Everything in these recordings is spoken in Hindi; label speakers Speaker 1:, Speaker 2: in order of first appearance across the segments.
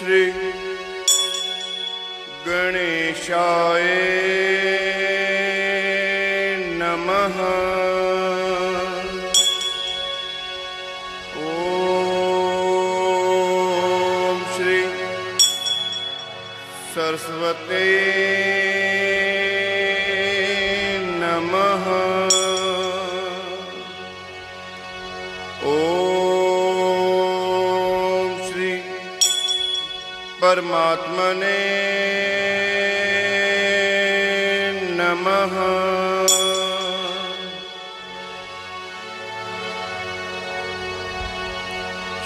Speaker 1: श्री गणेशाय नमः। ओम श्री सरस्वते नमः। ओम श्री परमात्मने नमः।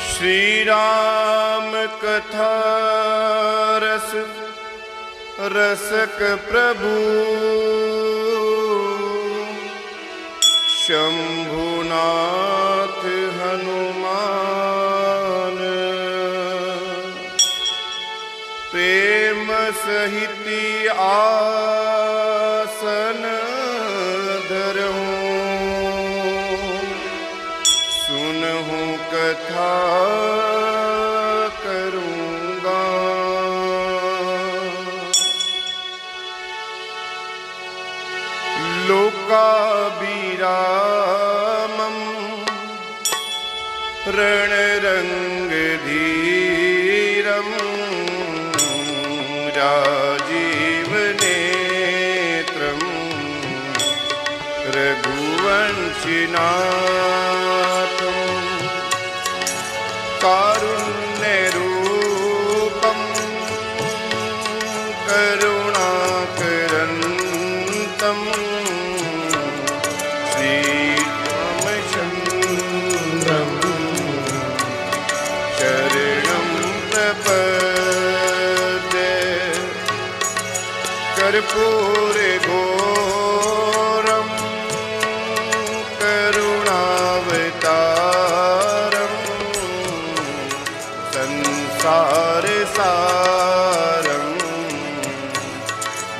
Speaker 1: श्री राम कथा रस रसक प्रभु शंभुनाथ हनुमान प्रेम सहित आसन धरऊं सुनहूं कथा करूंगा। लोकाभिरामं रणरंगधीरं राजीवनेत्रं रघुवंशिनाथं कारुण्यरूपं करुणाकरन्तं श्रीरामचन्द्रं शरणं प्रपद्ये। कर्पूरघोरं करुणावतारं संसारसारं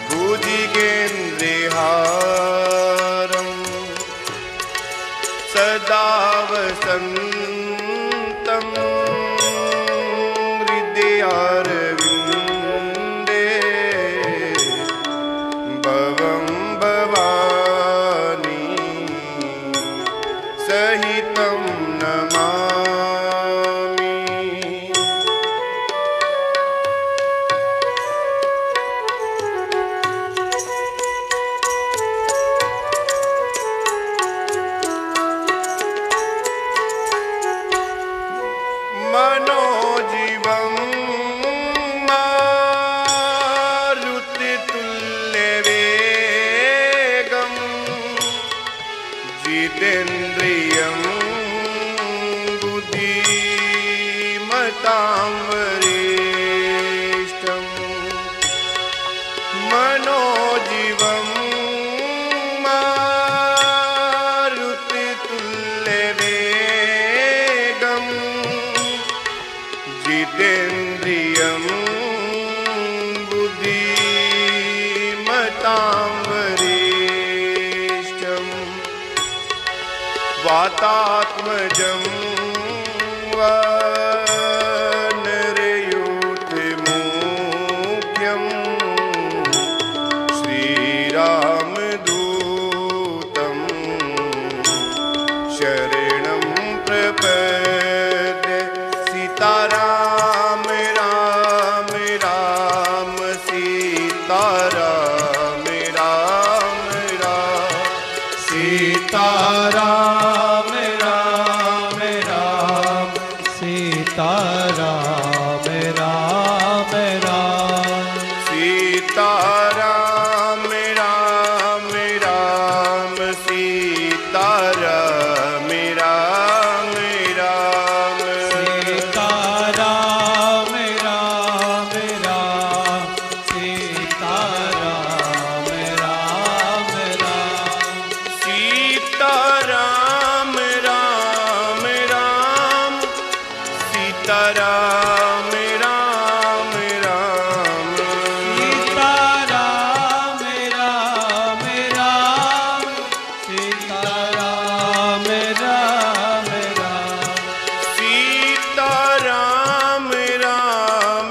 Speaker 1: भुजगेन्द्रहारं सदा वसन्तं हृदयारविन्दे भवं भवानी सहितं नमामि। मनोजीवं मारुततुल्यवेगं जितेन्द्रियं बुद्धिमतां वरिष्ठं। मनोजीवं मारुततुल्यवेगं जितेन्द्रियं बुद्धिमतां वरिष्ठं। वातात्मजं वानरयूथमुख्यं श्रीरामदूतं शरणं प्रपद्ये। सीताराम राम राम सीताराम राम राम
Speaker 2: सीताराम राम राम सीताराम राम राम
Speaker 1: सीताराम राम राम सीताराम राम राम
Speaker 2: सीताराम राम राम सीताराम राम राम
Speaker 1: सीताराम राम राम सीताराम राम राम
Speaker 2: सीताराम राम राम सीताराम राम राम
Speaker 1: सीताराम राम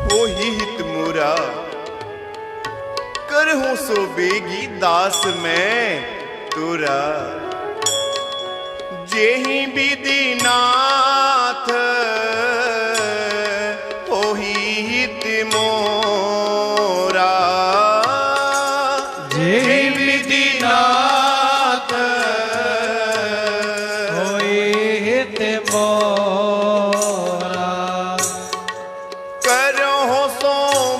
Speaker 1: हो ही हित मोरा, करहूं सो बेगी दास मैं तोरा। जेहि विधि नाथ हो ही हित मोरा।
Speaker 2: जेहि विधि नाथ होई हित मोरा।
Speaker 1: करहूं सो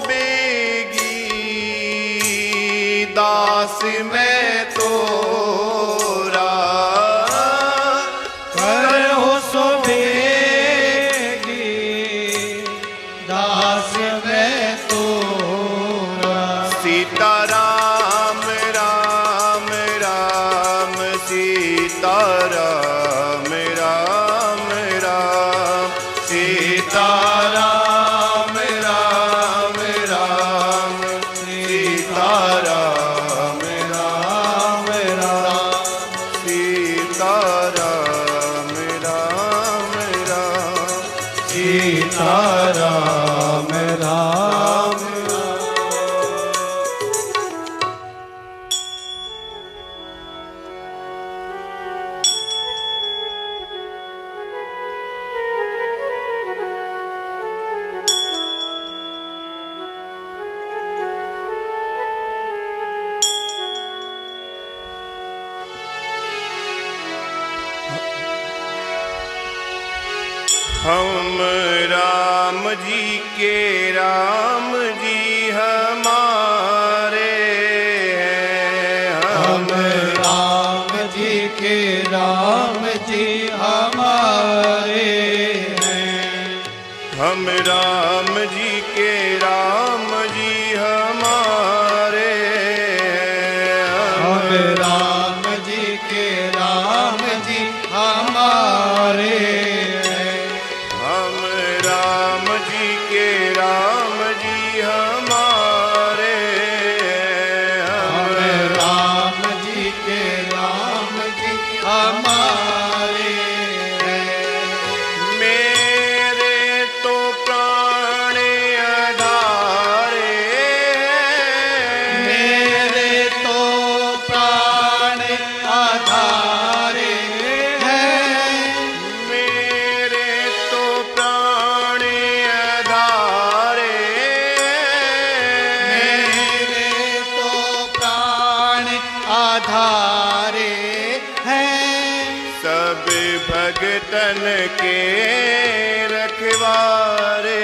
Speaker 1: बेगी दास मैं तोरा।
Speaker 2: करहूं सो बेगी दास मैं तोरा।
Speaker 1: सीता राम राम राम सीता राम राम राम सीता राम राम राम सीता राम राम राम सीता राम राम राम
Speaker 2: सीता राम राम।
Speaker 1: हम राम जी के राम जी हमारे हैं।
Speaker 2: हम राम जी के राम जी हमारे हैं।
Speaker 1: हम राम जी के राम जी हमारे हैं।
Speaker 2: हम राम जी के राम जी हमारे हैं।
Speaker 1: हम राम जी के राम जी हमारे हैं।
Speaker 2: हम राम जी के राम जी हमारे हैं।
Speaker 1: मेरे तो प्राण आधारे हैं।
Speaker 2: मेरे तो प्राण आधारे हैं।
Speaker 1: मेरे तो प्राण आधारे
Speaker 2: मेरे तो प्राण आधारे हैं।
Speaker 1: सब भगतन के रखवारे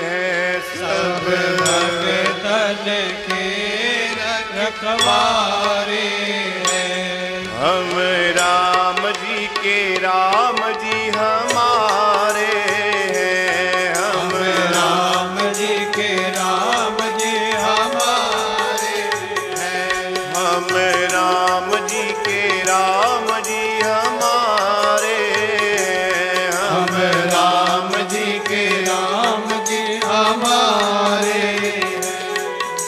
Speaker 1: हैं।
Speaker 2: सब भगतन के रखवारे हैं।
Speaker 1: हम राम जी के राम जी हमारे हैं।
Speaker 2: हम राम जी के राम जी हमारे हैं।
Speaker 1: हम राम जी के राम जी हमारे हैं।
Speaker 2: हम राम जी के राम जी हमारे हैं।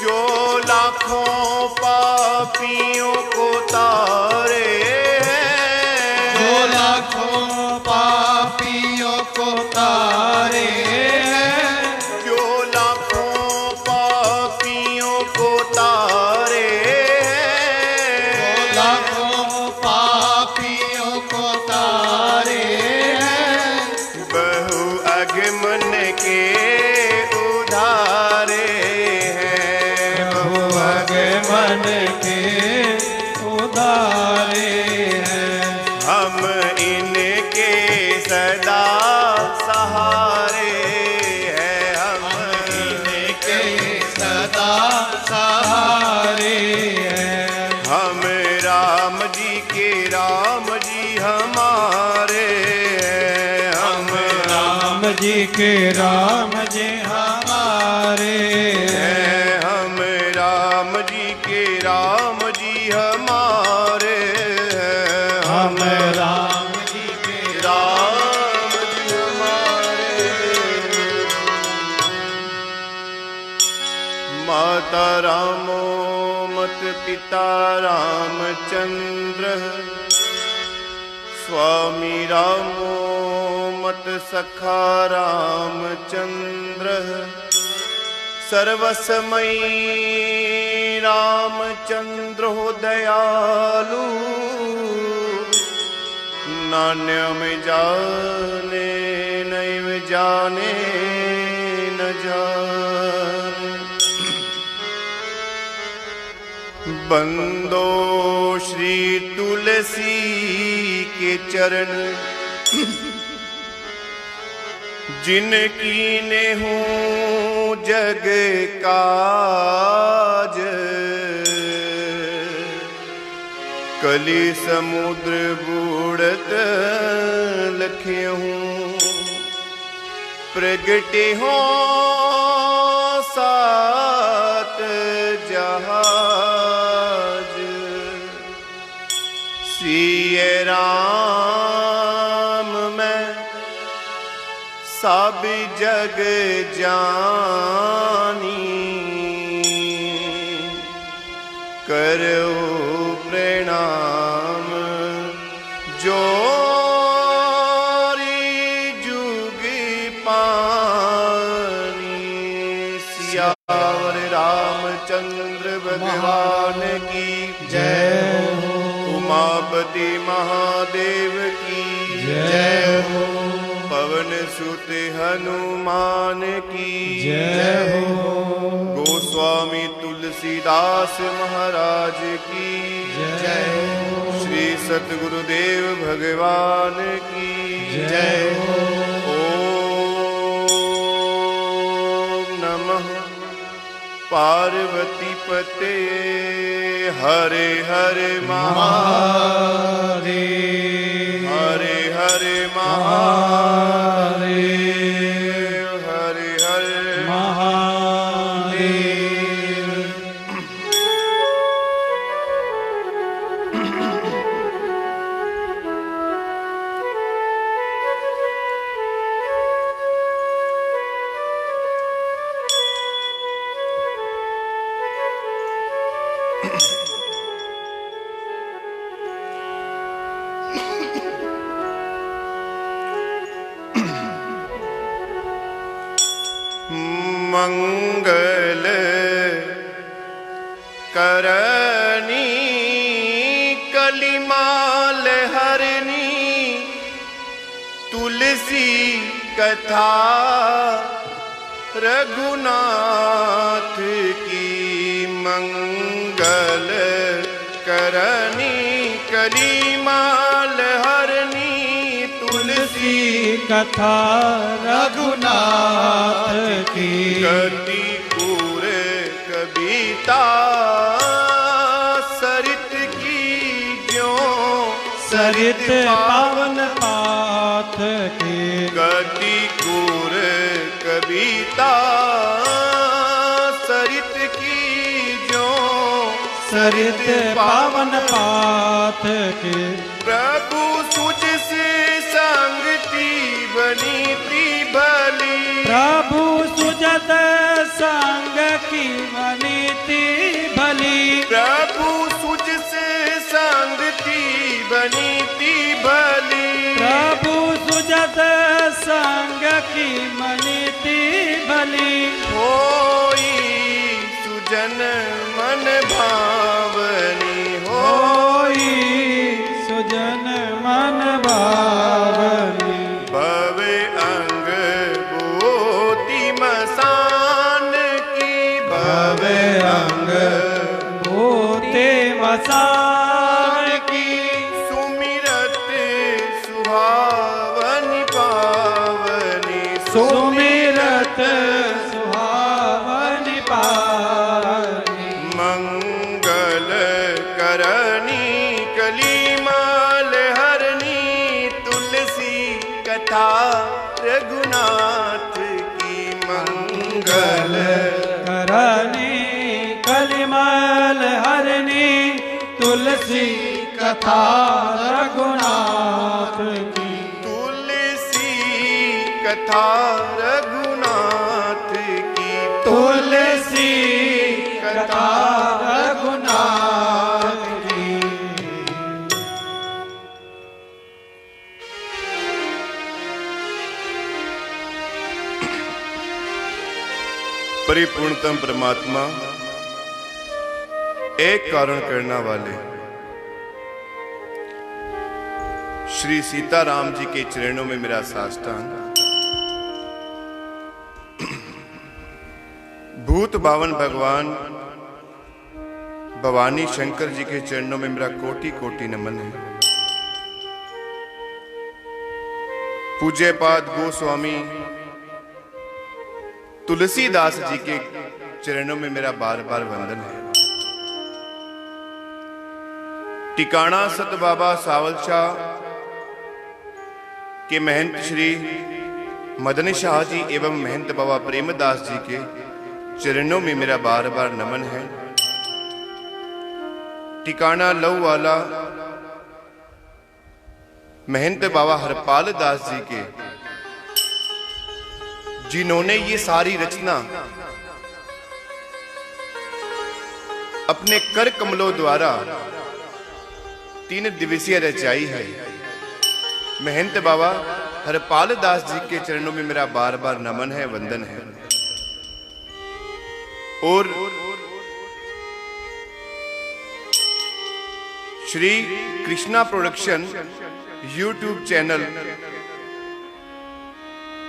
Speaker 1: जो लाखों पापियों को तारे हैं।
Speaker 2: जो लाखों पापियों को तारे हैं।
Speaker 1: जो लाखों पापियों को तारे
Speaker 2: जो
Speaker 1: हैं।
Speaker 2: लाखों पापियों को तारे हैं।
Speaker 1: बहु अगमन के उधारे हैं।
Speaker 2: प्रभु भगवान के उदारे हैं।
Speaker 1: हम इनके सदा सहारे हैं। हम
Speaker 2: इनके सदा सहारे हैं।
Speaker 1: हम राम जी के राम जी हमारे हैं। हम
Speaker 2: राम जी के राम जी हमारे हैं।
Speaker 1: हम राम जी के राम जी हमारे हैं।
Speaker 2: हम राम जी के
Speaker 1: राम जी हमारे। माता रामो मत पिता रामचंद्र। स्वामी रामो मत सखा रामचंद्र। सर्वसमयी रामचंद्र हो दयालु, नान्यम जाने नैव जाने न जाने। बंदो श्री तुलसी के चरण, जिनकी ने हूँ जग काज। कली समुद्र बूढ़त लखे हूँ, प्रगटे हो सात जहाज। सिय राम मैं सब जग जानी, करो प्रणाम जोरी जुग पानी। सियावर रामचंद्र भगवान की
Speaker 2: जय हो।
Speaker 1: उमापति महादेव की
Speaker 2: जय हो।
Speaker 1: पवन सुत हनुमान की
Speaker 2: जय हो।
Speaker 1: गोस्वामी तुलसीदास महाराज की
Speaker 2: जय हो।
Speaker 1: श्री सतगुरुदेव भगवान की
Speaker 2: जय हो।
Speaker 1: ओम नमः पार्वती पते हरे हरे महादेव, हरे हरे महादेव, हरे हरे
Speaker 2: महादेव।
Speaker 1: मंगल करनी कलिमाल हरनी, तुलसी कथा रघुनाथ की। मंगल करनी कलिमाल हरनी, तुलसी
Speaker 2: कथा रघुनाथ की।
Speaker 1: गति पूर कविता सरित की ज्यों,
Speaker 2: सरित पावन पाथ की।
Speaker 1: गति पूर कविता सरित की ज्यों,
Speaker 2: सरित पावन पाथ की।
Speaker 1: प्रभु सुज से संगति बनीति भली,
Speaker 2: प्रभु सुजत संग की वनीति भली।
Speaker 1: प्रभु सुज से संगति बनीति भली।
Speaker 2: प्रभु सुजत संग की वनीति भली।
Speaker 1: होई सुजन मन भावनी,
Speaker 2: होई सुजन मन भावनी।
Speaker 1: भवे अंग बोति मसान की, भवे अंग
Speaker 2: भूते मसान की।
Speaker 1: सुमिरत सुहावनी पावनी,
Speaker 2: सुमिरत सुहावनी पावनी।
Speaker 1: मंगल करनी कलिमाल हरनी, तुलसी कथा रघुनाथ की। मंगल
Speaker 2: करनी कलिमल हरनी, तुलसी कथा रघुनाथ की।
Speaker 1: तुलसी कथा रघुनाथ की।
Speaker 2: तुलसी कथा रघुनाथ की।
Speaker 1: परिपूर्णतम परमात्मा, एक कारण करना वाले श्री सीताराम जी के चरणों में मेरा साष्टांग, भूत भावन भगवान भवानी शंकर जी के चरणों में मेरा कोटि कोटि नमन है। पूज्यपाद गोस्वामी तुलसीदास जी के चरणों में मेरा बार बार वंदन है। टिकाणा सत बाबा सावलशाह के महंत श्री मदन शाह जी एवं महंत बाबा प्रेमदास जी के चरणों में मेरा बार बार नमन है। टिकाणा लव वाला महंत बाबा हरपाल दास जी के, जिन्होंने ये सारी रचना अपने कर कमलों द्वारा 3 दिवसीय रचाई है। महंत बाबा हरपाल दास जी के चरणों में मेरा बार बार नमन है, वंदन है। और Shri Krishna production YouTube channel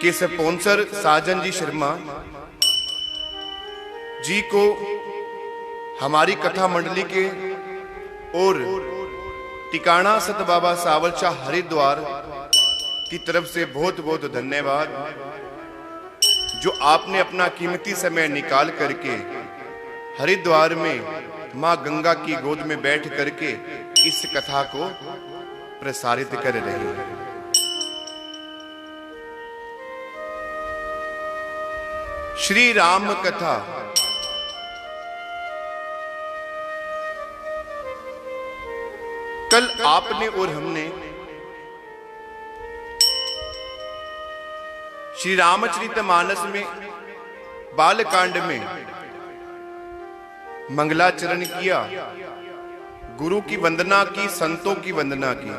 Speaker 1: के स्पॉन्सर साजन जी शर्मा जी को हमारी कथा मंडली के और टिकाणा सत बाबा सावलशाह हरिद्वार की तरफ से बहुत बहुत धन्यवाद, जो आपने अपना कीमती समय निकाल करके हरिद्वार में मां गंगा की गोद में बैठ करके इस कथा को प्रसारित कर रहे हैं। श्री राम कथा कल आपने और हमने श्री रामचरितमानस में बालकांड में मंगलाचरण किया, गुरु की वंदना की, संतों की वंदना की।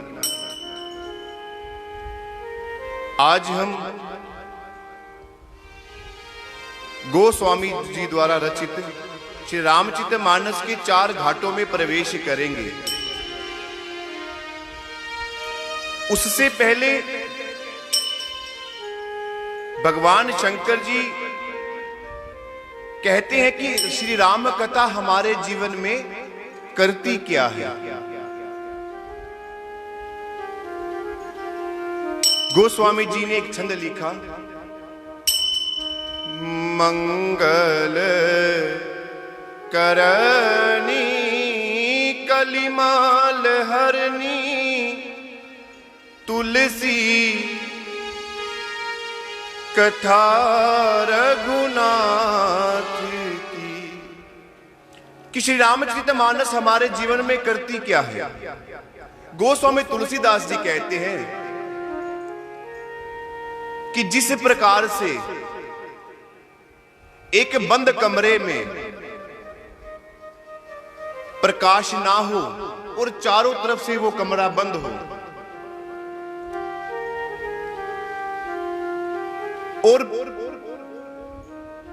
Speaker 1: आज हम गोस्वामी जी द्वारा रचित श्री रामचरितमानस के 4 घाटों में प्रवेश करेंगे। उससे पहले भगवान शंकर जी कहते हैं कि श्री राम कथा हमारे जीवन में करती क्या है। गोस्वामी जी ने एक छंद लिखा, मंगल करनी कलिमाल हरनी तुलसी कथा रघुनाथ की। कि श्री रामचरितमानस हमारे जीवन में करती क्या है। गोस्वामी तुलसीदास जी कहते हैं कि जिस प्रकार से एक बंद कमरे में प्रकाश ना हो और चारों तरफ से वो कमरा बंद हो, और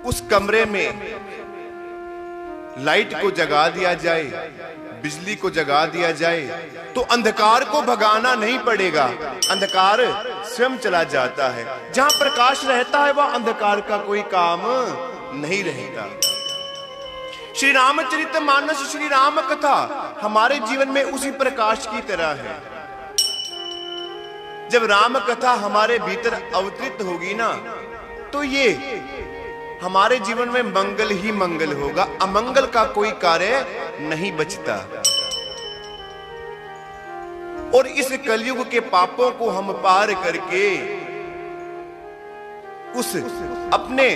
Speaker 1: उस कमरे में लाइट को जगा दिया जाए, बिजली को जगा दिया जाए, तो अंधकार को भगाना नहीं पड़ेगा, अंधकार स्वयं चला जाता है। जहां प्रकाश रहता है वह अंधकार का कोई काम नहीं रहेगा। श्री रामचरितमानस, श्री राम कथा हमारे जीवन में उसी प्रकाश की तरह है। जब राम कथा हमारे भीतर अवतरित होगी ना, तो ये हमारे जीवन में मंगल ही मंगल होगा, अमंगल का कोई कार्य नहीं बचता। और इस कलयुग के पापों को हम पार करके उस अपने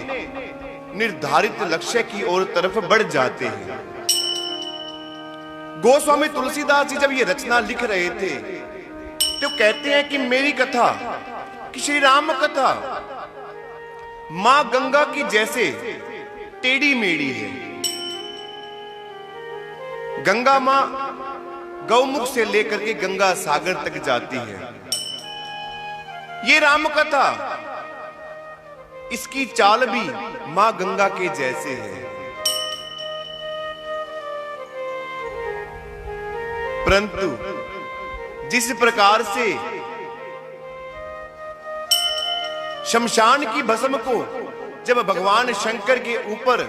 Speaker 1: निर्धारित लक्ष्य की ओर तरफ बढ़ जाते हैं। गोस्वामी तुलसीदास जी जब ये रचना लिख रहे थे तो कहते हैं कि मेरी कथा, कि श्री राम कथा मां गंगा की जैसे टेढ़ी मेढ़ी है। गंगा मां गौमुख से लेकर के गंगा सागर तक जाती है। ये राम कथा इसकी चाल भी मां गंगा के जैसे है। परंतु जिस प्रकार से शमशान की भस्म को जब भगवान शंकर के ऊपर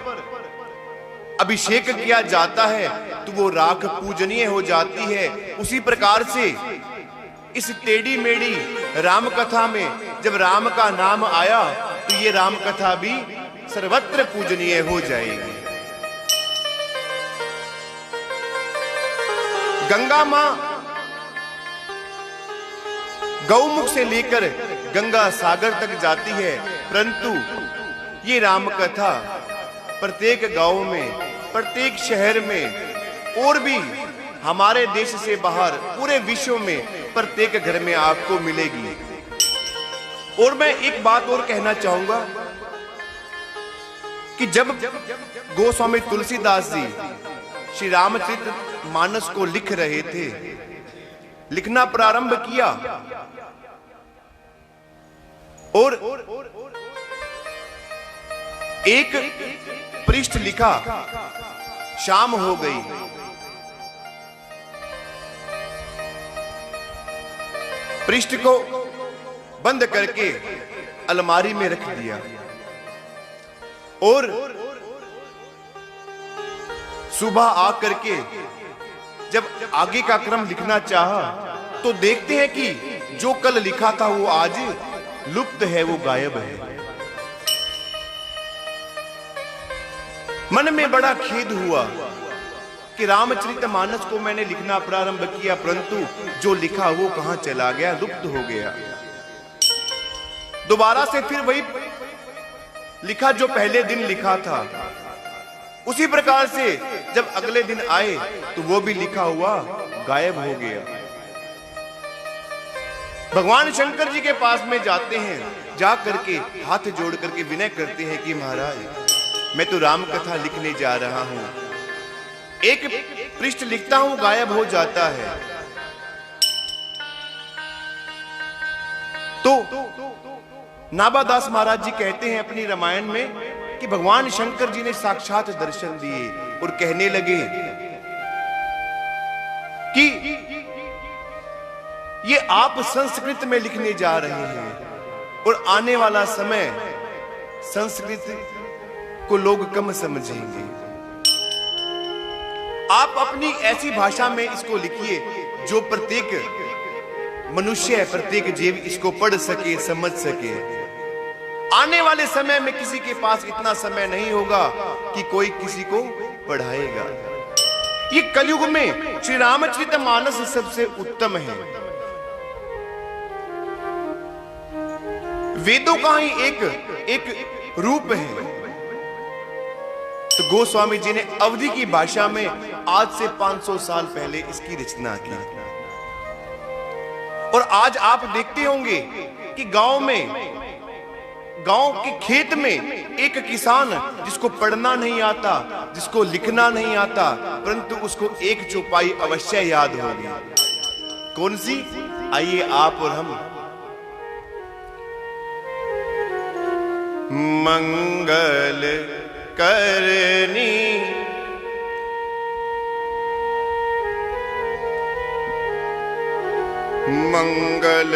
Speaker 1: अभिषेक किया जाता है तो वो राख पूजनीय हो जाती है, उसी प्रकार से इस टेढ़ी मेढ़ी राम कथा में जब राम का नाम आया तो ये राम कथा भी सर्वत्र पूजनीय हो जाएगी। गंगा मां गौमुख से लेकर गंगा सागर तक जाती है, परंतु ये राम कथा प्रत्येक गांव में, प्रत्येक शहर में और भी हमारे देश से बाहर पूरे विश्व में प्रत्येक घर में आपको मिलेगी। और मैं एक बात और कहना चाहूंगा कि जब गोस्वामी तुलसीदास जी श्री रामचरित मानस को लिख रहे थे, लिखना प्रारंभ किया और एक पृष्ठ लिखा, शाम हो गई, पृष्ठ को बंद करके अलमारी में रख दिया और सुबह आकर के जब आगे का क्रम लिखना चाहा तो देखते हैं कि जो कल लिखा था वो आज लुप्त है, वो गायब है। मन में बड़ा खेद हुआ कि रामचरितमानस को मैंने लिखना प्रारंभ किया, परंतु जो लिखा वो कहां चला गया, लुप्त हो गया। दोबारा से फिर वही लिखा जो पहले दिन लिखा था, उसी प्रकार से जब अगले दिन आए तो वो भी लिखा हुआ गायब हो गया। भगवान शंकर जी के पास में जाते हैं, जा करके हाथ जोड़ करके विनय करते हैं कि महाराज मैं तो राम कथा लिखने जा रहा हूं, एक पृष्ठ लिखता हूं गायब हो जाता है। तो नाबादास महाराज जी कहते हैं अपनी रामायण में कि भगवान शंकर जी ने साक्षात दर्शन दिए और कहने लगे कि ये आप संस्कृत में लिखने जा रहे हैं और आने वाला समय संस्कृत को लोग कम समझेंगे, आप अपनी ऐसी भाषा में इसको लिखिए जो प्रत्येक मनुष्य, प्रत्येक जीव इसको पढ़ सके, समझ सके। आने वाले समय में किसी के पास इतना समय नहीं होगा कि कोई किसी को पढ़ाएगा। ये कलयुग में श्री रामचरितमानस सबसे उत्तम है। वेदों का ही एक रूप है। तो गोस्वामी जी ने अवधि की भाषा में आज से 500 साल पहले इसकी रचना की। और आज आप देखते होंगे कि गांव के खेत में एक किसान जिसको पढ़ना नहीं आता, जिसको लिखना नहीं आता, परंतु उसको एक चौपाई अवश्य याद होगी। कौन सी? आइए आप और हम। मंगल करनी मंगल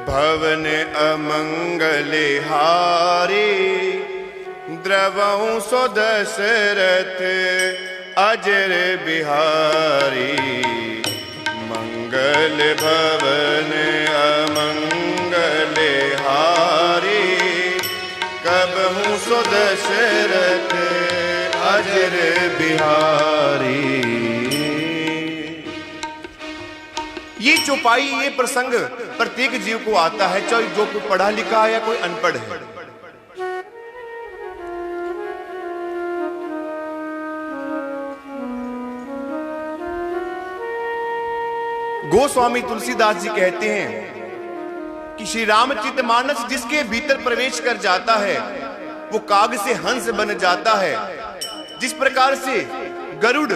Speaker 1: भवन अमंगले हारे, द्रवं सो दशरथ अजर बिहारी। मंगल भवन अमंगले हारे, कबहु सो दशरथ अजर बिहारी। ये चौपाई, ये प्रसंग प्रत्येक जीव को आता है, चाहे जो कोई पढ़ा लिखा है या कोई अनपढ़ है। गोस्वामी तुलसीदास जी कहते हैं कि श्री रामचरितमानस जिसके भीतर प्रवेश कर जाता है वो काग से हंस बन जाता है। जिस प्रकार से गरुड़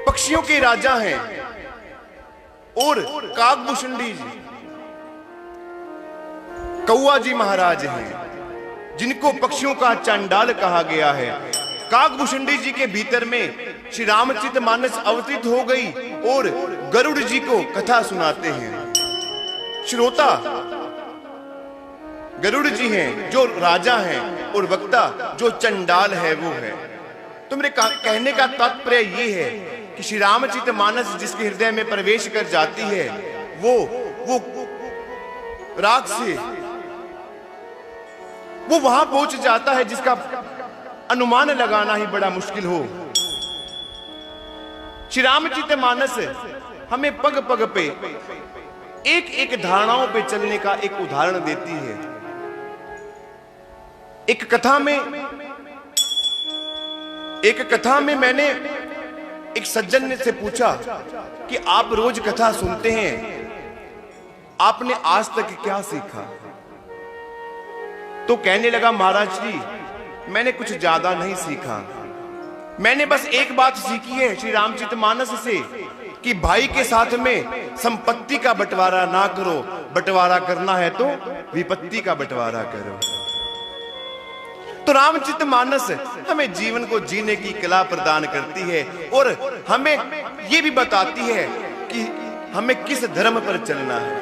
Speaker 1: पक्षियों के राजा हैं और कागभूषुंडी जी कौआ जी महाराज हैं, जिनको पक्षियों का चंडाल कहा गया है। काकभूषुंडी जी के भीतर में श्री रामचरितमानस अवतरित हो गई और गरुड़ जी को कथा सुनाते हैं। श्रोता गरुड़ जी हैं जो राजा हैं और वक्ता जो चंडाल है वो है। तो मेरे कहने का तात्पर्य ये है कि श्री रामचरितमानस जिसके हृदय में प्रवेश कर जाती है वो राग से वो वहां पहुंच जाता है जिसका अनुमान लगाना ही बड़ा मुश्किल हो। श्री रामचरितमानस हमें पग पग पे एक एक धारणाओं पे चलने का एक उदाहरण देती है। एक कथा में मैंने एक सज्जन से पूछा कि आप रोज कथा सुनते हैं, आपने आज तक क्या सीखा? तो कहने लगा, महाराज जी मैंने कुछ ज्यादा नहीं सीखा, मैंने बस एक बात सीखी है श्री रामचरितमानस से कि भाई के साथ में संपत्ति का बंटवारा ना करो, बंटवारा करना है तो विपत्ति का बंटवारा करो। तो रामचरितमानस हमें जीवन को जीने की कला प्रदान करती है और हमें यह भी बताती है कि हमें किस धर्म पर चलना है।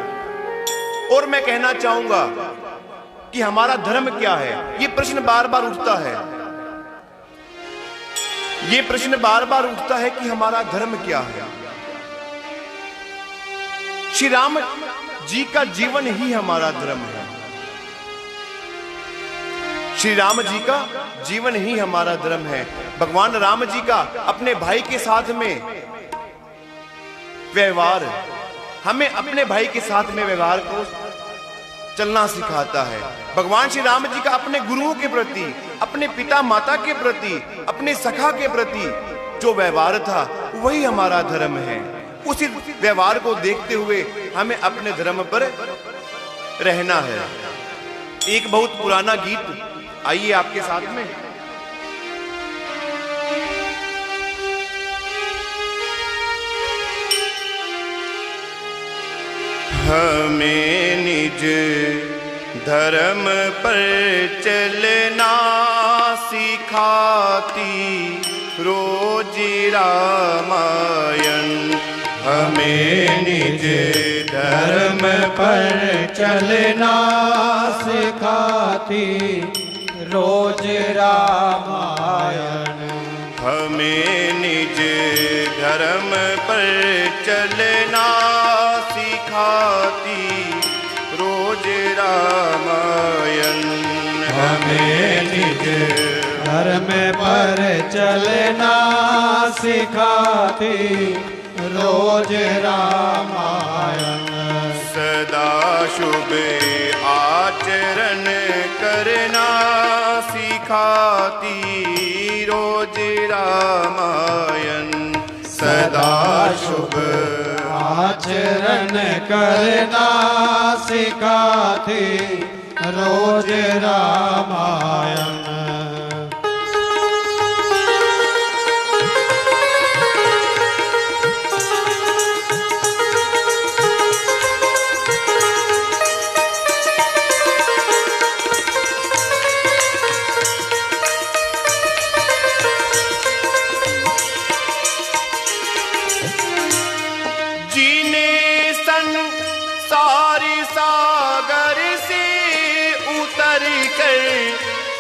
Speaker 1: और मैं कहना चाहूंगा कि हमारा धर्म क्या है, यह प्रश्न बार बार उठता है। यह प्रश्न बार बार उठता है कि हमारा धर्म क्या है। श्री राम जी का जीवन ही हमारा धर्म है। श्री राम जी का जीवन ही हमारा धर्म है। भगवान राम जी का अपने भाई के साथ में व्यवहार हमें अपने भाई के साथ में व्यवहार को चलना सिखाता है। भगवान श्री राम जी का अपने गुरुओं के प्रति, अपने पिता माता के प्रति, अपने सखा के प्रति जो व्यवहार था वही हमारा धर्म है। उसी व्यवहार को देखते हुए हमें अपने धर्म पर रहना है। एक बहुत पुराना गीत आइए आपके साथ में। हमें निज धर्म पर चलना सिखाती रोज रामायण। हमें निज
Speaker 2: धर्म पर चलना सिखाती रोज रामायण।
Speaker 1: हमें निज धर्म पर चलना सिखाती रोज रामायण।
Speaker 2: हमें निज धर्म पर चलना सिखाती रोज रामायण।
Speaker 1: सदा शुभ आचरण करना सिखाती रोज रामायण। सदा शुभ
Speaker 2: आचरण करना सिखाती रोज रामायण।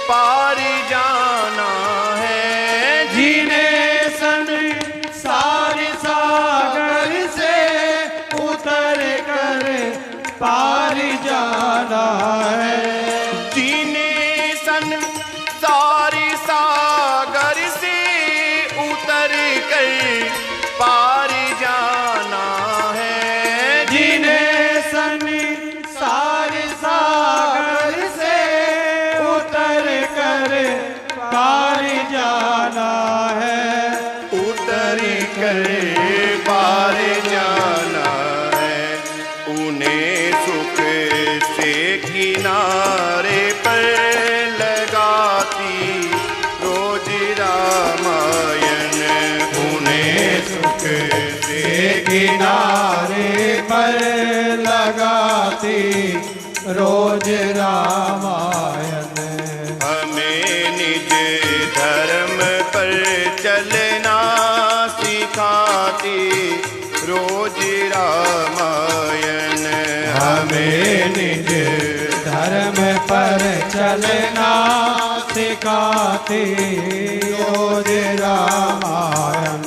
Speaker 1: पार जाना है।
Speaker 2: जीने संसार सागर से उतर कर पार जाना है।
Speaker 1: जीने संसार सागर से उतर कर पार जाना है।
Speaker 2: जीने संसार सागर से उतर कर पार जाना है।
Speaker 1: उतर कर पार जाना है। उन्हें सुख से किनारे पर लगाती रोज रामायण। उन्हें सुख से
Speaker 2: किनारे पर लगाती रोज रामायण।
Speaker 1: रोज रामायण।
Speaker 2: हमें निज धर्म पर चलना सिखाते रोज रामायण।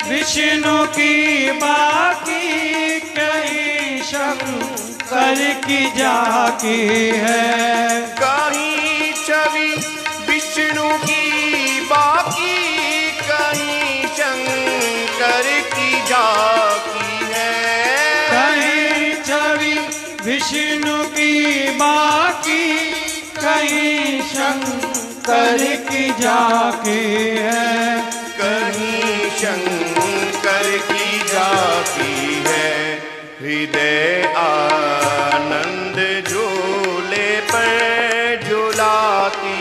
Speaker 2: विष्णु की बाकी कहीं शंकर की जाकी है।
Speaker 1: कहीं छवि विष्णु की बाकी कहीं शंकर की जाकी है।
Speaker 2: कहीं छवि विष्णु की बाकी कहीं शंकर की जाकी है।
Speaker 1: कहीं शंकर की जाती है। हृदय आनंद झूले पर झुलाती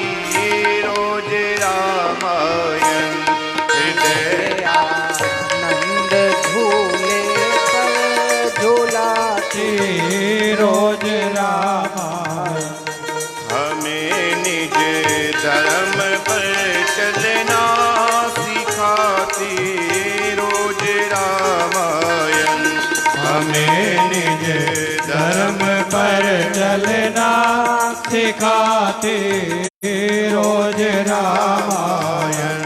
Speaker 1: रोज रामायण। हृदय
Speaker 3: आनंद झूले पर झुलाती
Speaker 2: रोज रामायण।
Speaker 1: हमें निज धर्म पर चलना रोज रामायण।
Speaker 2: हमें निज धर्म पर चलना सिखाते रोज रामायण।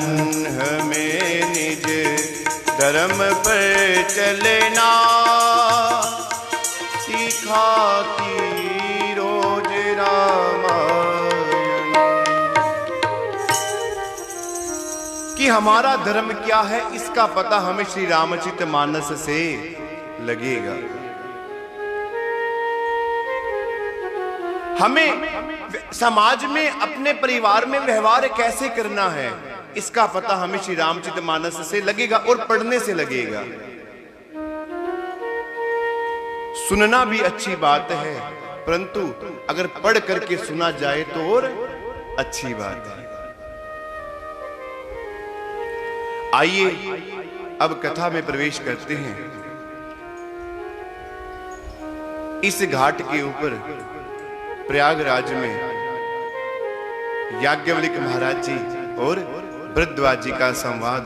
Speaker 1: हमें निज धर्म पर चलना सिखाती रोज रामायण। कि हमारा धर्म क्या है इसका पता हमें श्री रामचरितमानस से लगेगा। हमें समाज में अपने परिवार में व्यवहार कैसे करना है इसका पता हमें श्री रामचरितमानस से लगेगा और पढ़ने से लगेगा। सुनना भी अच्छी बात है, परंतु अगर पढ़ करके सुना जाए तो और अच्छी बात है। आइए अब कथा में प्रवेश करते हैं। इस घाट के ऊपर प्रयागराज में याज्ञवल्क्य महाराज जी और भरद्वाज जी का संवाद।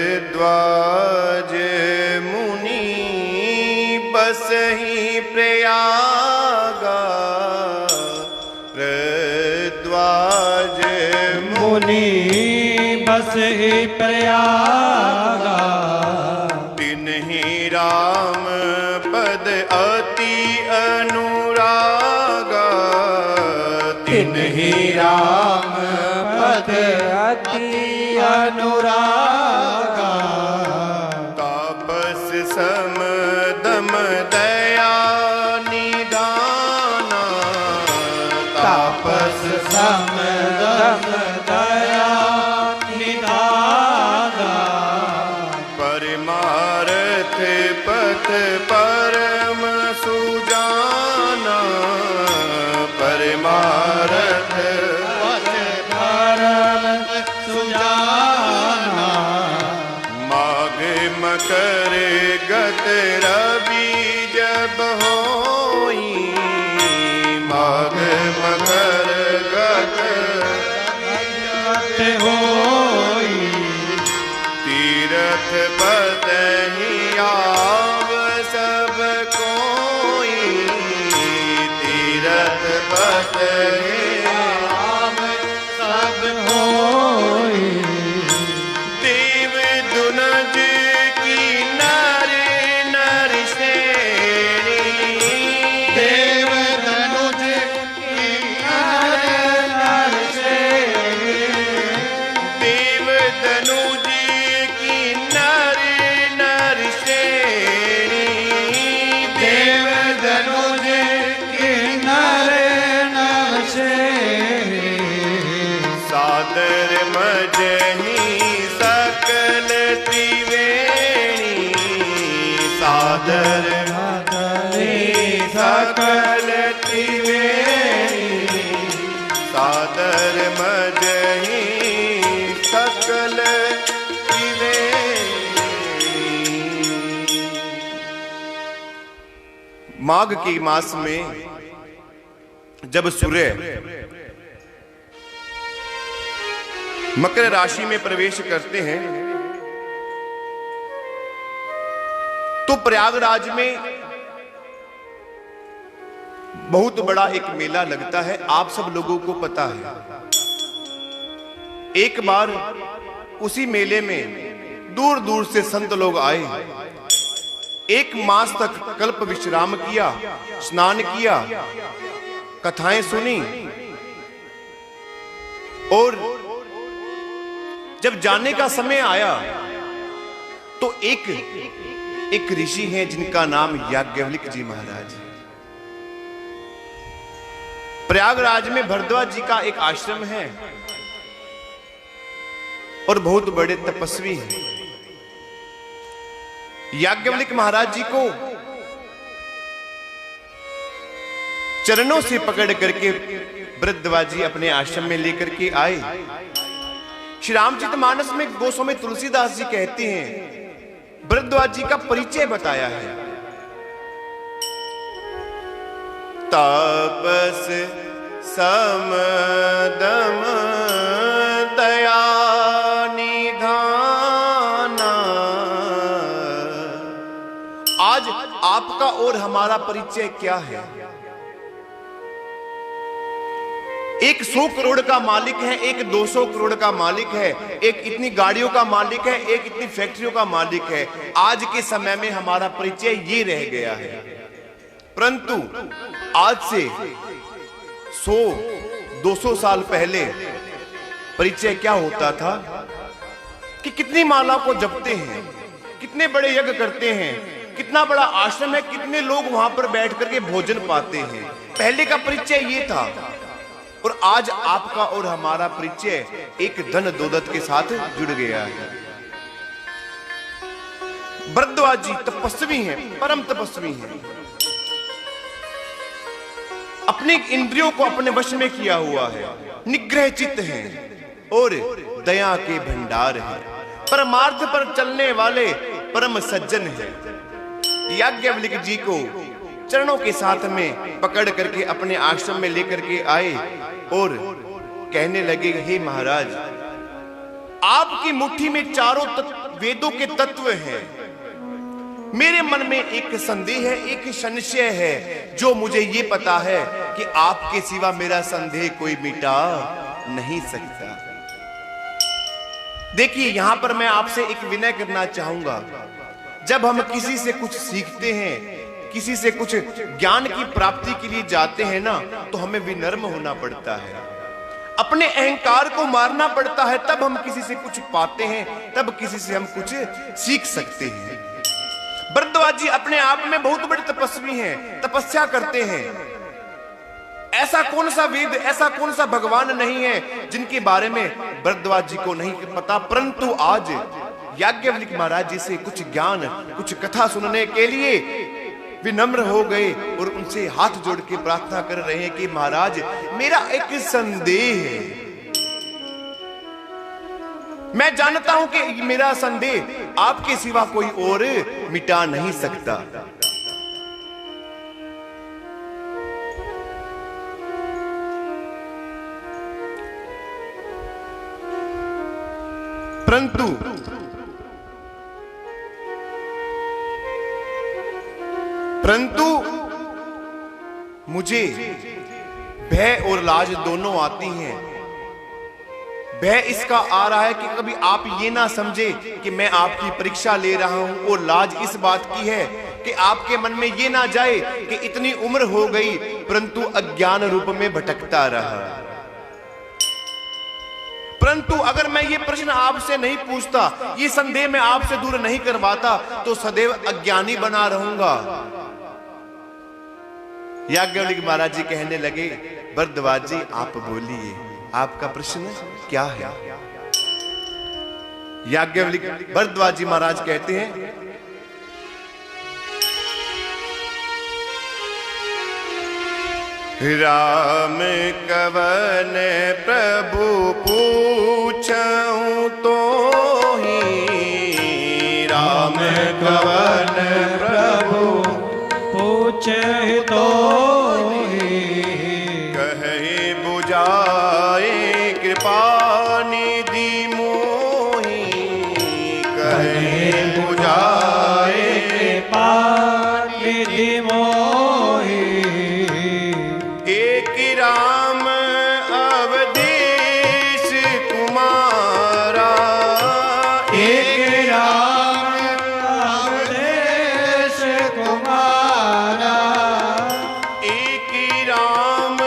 Speaker 1: भरद्वाज मुनि बसहि प्रयागा। भरद्वाज
Speaker 2: मुनि बसहि प्रयागा।
Speaker 1: तिन्हि राम पद अति अनुरागा।
Speaker 2: तिन्हि राम पद अति अनुरागा।
Speaker 1: तापस सम दम दया निधाना।
Speaker 2: तापस सम दम दया निधाना।
Speaker 1: परमारथ पथ परम सुजाना। परमारथ
Speaker 2: पथ परम सुजाना।
Speaker 1: माघ मकर गत रवि जब होई। माघ मकर गत
Speaker 2: होई।
Speaker 1: तीरथ पद ही आव सब कोई। तीरथ पद ही
Speaker 2: आव सब होई।
Speaker 1: देव दुनज की नर नर से सादर मजही सकल त्रिवेणी, सादर सकल त्रिवेणी, सादर मजही सकल त्रिवेणी। माघ के मास में जब सूर्य मकर राशि में प्रवेश करते हैं तो प्रयागराज में बहुत बड़ा एक मेला लगता है, आप सब लोगों को पता है। एक बार उसी मेले में दूर दूर से संत लोग आए, एक मास तक कल्प विश्राम किया, स्नान किया, कथाएं सुनी और जब जाने का समय आया तो एक ऋषि हैं जिनका नाम याज्ञवल्क्य जी महाराज। प्रयागराज में भरद्वाज जी का एक आश्रम है और बहुत बड़े तपस्वी हैं। याज्ञवल्क्य महाराज जी को चरणों से पकड़ करके भरद्वाज जी अपने आश्रम में लेकर के आए। श्री रामचरितमानस में गोस्वामी तुलसीदास जी कहते हैं, भरद्वाज जी का परिचय बताया है। तापस समदम दया निधाना। आज आपका और हमारा परिचय क्या है? एक 100 करोड़ का मालिक है, एक 200 करोड़ का मालिक है, एक इतनी गाड़ियों का मालिक है, एक इतनी फैक्ट्रियों का मालिक है। आज के समय में हमारा परिचय ये रह गया है। परंतु आज से 100-200 साल पहले परिचय क्या होता था कि कितनी माला को जपते हैं, कितने बड़े यज्ञ करते हैं, कितना बड़ा आश्रम है, कितने लोग वहां पर बैठ करके भोजन पाते हैं। पहले का परिचय ये था। और आज आपका और हमारा परिचय एक धन दौलत के साथ जुड़ गया है। भरद्वाज जी तपस्वी हैं, परम तपस्वी हैं। अपने इंद्रियों को अपने वश में किया हुआ है, निग्रह चित्त हैं और दया के भंडार हैं, परमार्थ पर चलने वाले परम सज्जन हैं। याज्ञवल्क्य जी को चरणों के साथ में पकड़ करके अपने आश्रम में लेकर के आए और कहने लगे, हे महाराज, आपकी मुट्ठी में चारों वेदों के तत्व हैं। मेरे मन में एक संदेह है, एक संशय है, जो मुझे ये पता है कि आपके सिवा मेरा संदेह कोई मिटा नहीं सकता। देखिए, यहां पर मैं आपसे एक विनय करना चाहूंगा। जब हम किसी से कुछ सीखते हैं, किसी से कुछ ज्ञान की प्राप्ति के लिए जाते हैं ना, तो हमें विनम्र होना पड़ता है, अपने अहंकार को मारना पड़ता है। तब हम किसी से कुछ पाते हैं, तब किसी से हम कुछ सीख सकते हैं। भरद्वाज जी अपने आप में बहुत बड़े तपस्वी हैं, तपस्या करते हैं। ऐसा कौन सा वेद, ऐसा कौन सा भगवान नहीं है जिनके बारे में भरद्वाज जी को नहीं पता। परंतु आज याज्ञवल्क्य महाराज जी से कुछ ज्ञान, कुछ कथा सुनने के लिए विनम्र हो गए और उनसे हाथ जोड़ के प्रार्थना कर रहे हैं कि महाराज, मेरा एक संदेह है। मैं जानता हूं कि मेरा संदेह आपके सिवा कोई और मिटा नहीं सकता। परंतु मुझे भय और लाज दोनों आती हैं। भय इसका आ रहा है कि कभी आप ये ना समझे कि मैं आपकी परीक्षा ले रहा हूं, और लाज इस बात की है कि आपके मन में ये ना जाए कि इतनी उम्र हो गई परंतु अज्ञान रूप में भटकता रहा। परंतु अगर मैं ये प्रश्न आपसे नहीं पूछता, ये संदेह मैं आपसे दूर नहीं करवाता, तो सदैव अज्ञानी बना रहूंगा। याज्ञवल्क्य महाराज जी कहने लगे, भरद्वाज जी आप बोलिए, आपका प्रश्न क्या है? याज्ञवल्क्य भरद्वाज जी महाराज कहते हैं, राम कवन प्रभु पूछऊं तो ही, राम कवन प्रभु
Speaker 2: पूछे तो
Speaker 1: कहे बुझाए कृपा निधि मोहि, कहे बुझाए
Speaker 2: कृपा निधि मोहि।
Speaker 1: एक राम अवधेश कुमारा,
Speaker 2: एक राम अवधेश कुमारा,
Speaker 1: एक राम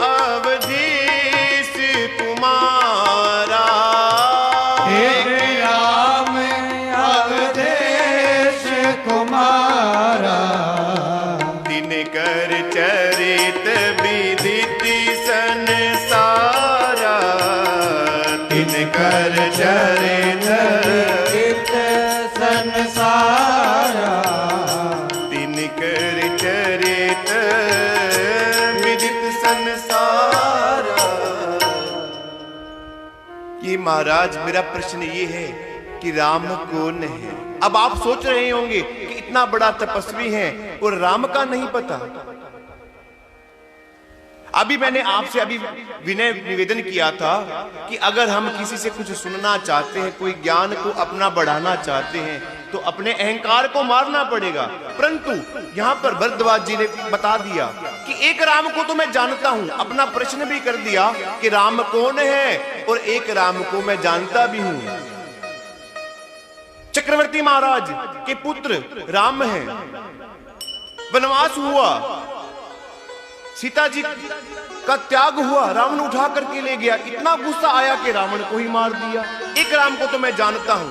Speaker 1: अवधेश कुमारा,
Speaker 2: एक राम अवधेश कुमारा।
Speaker 1: दिनकर चरित विदित संसारा, दिनकर चरित
Speaker 2: चित संसारा,
Speaker 1: दिनकर चरित विदित संसारा। ये महाराज मेरा प्रश्न ये है कि राम कौन है? अब आप सोच रहे होंगे कि इतना बड़ा तपस्वी है और राम का नहीं पता। अभी मैंने आपसे अभी विनय निवेदन किया था कि अगर हम किसी से कुछ सुनना चाहते हैं, कोई ज्ञान को अपना बढ़ाना चाहते हैं, तो अपने अहंकार को मारना पड़ेगा। परंतु यहां पर भरद्वाज जी ने बता दिया कि एक राम को तो मैं जानता हूं, अपना प्रश्न भी कर दिया कि राम कौन है, और एक राम को मैं जानता भी हूं। चक्रवर्ती महाराज के पुत्र राम हैं, वनवास हुआ, सीता जी का त्याग हुआ, रावण उठा करके ले गया, इतना गुस्सा आया कि रावण को ही मार दिया। एक राम को तो मैं जानता हूं।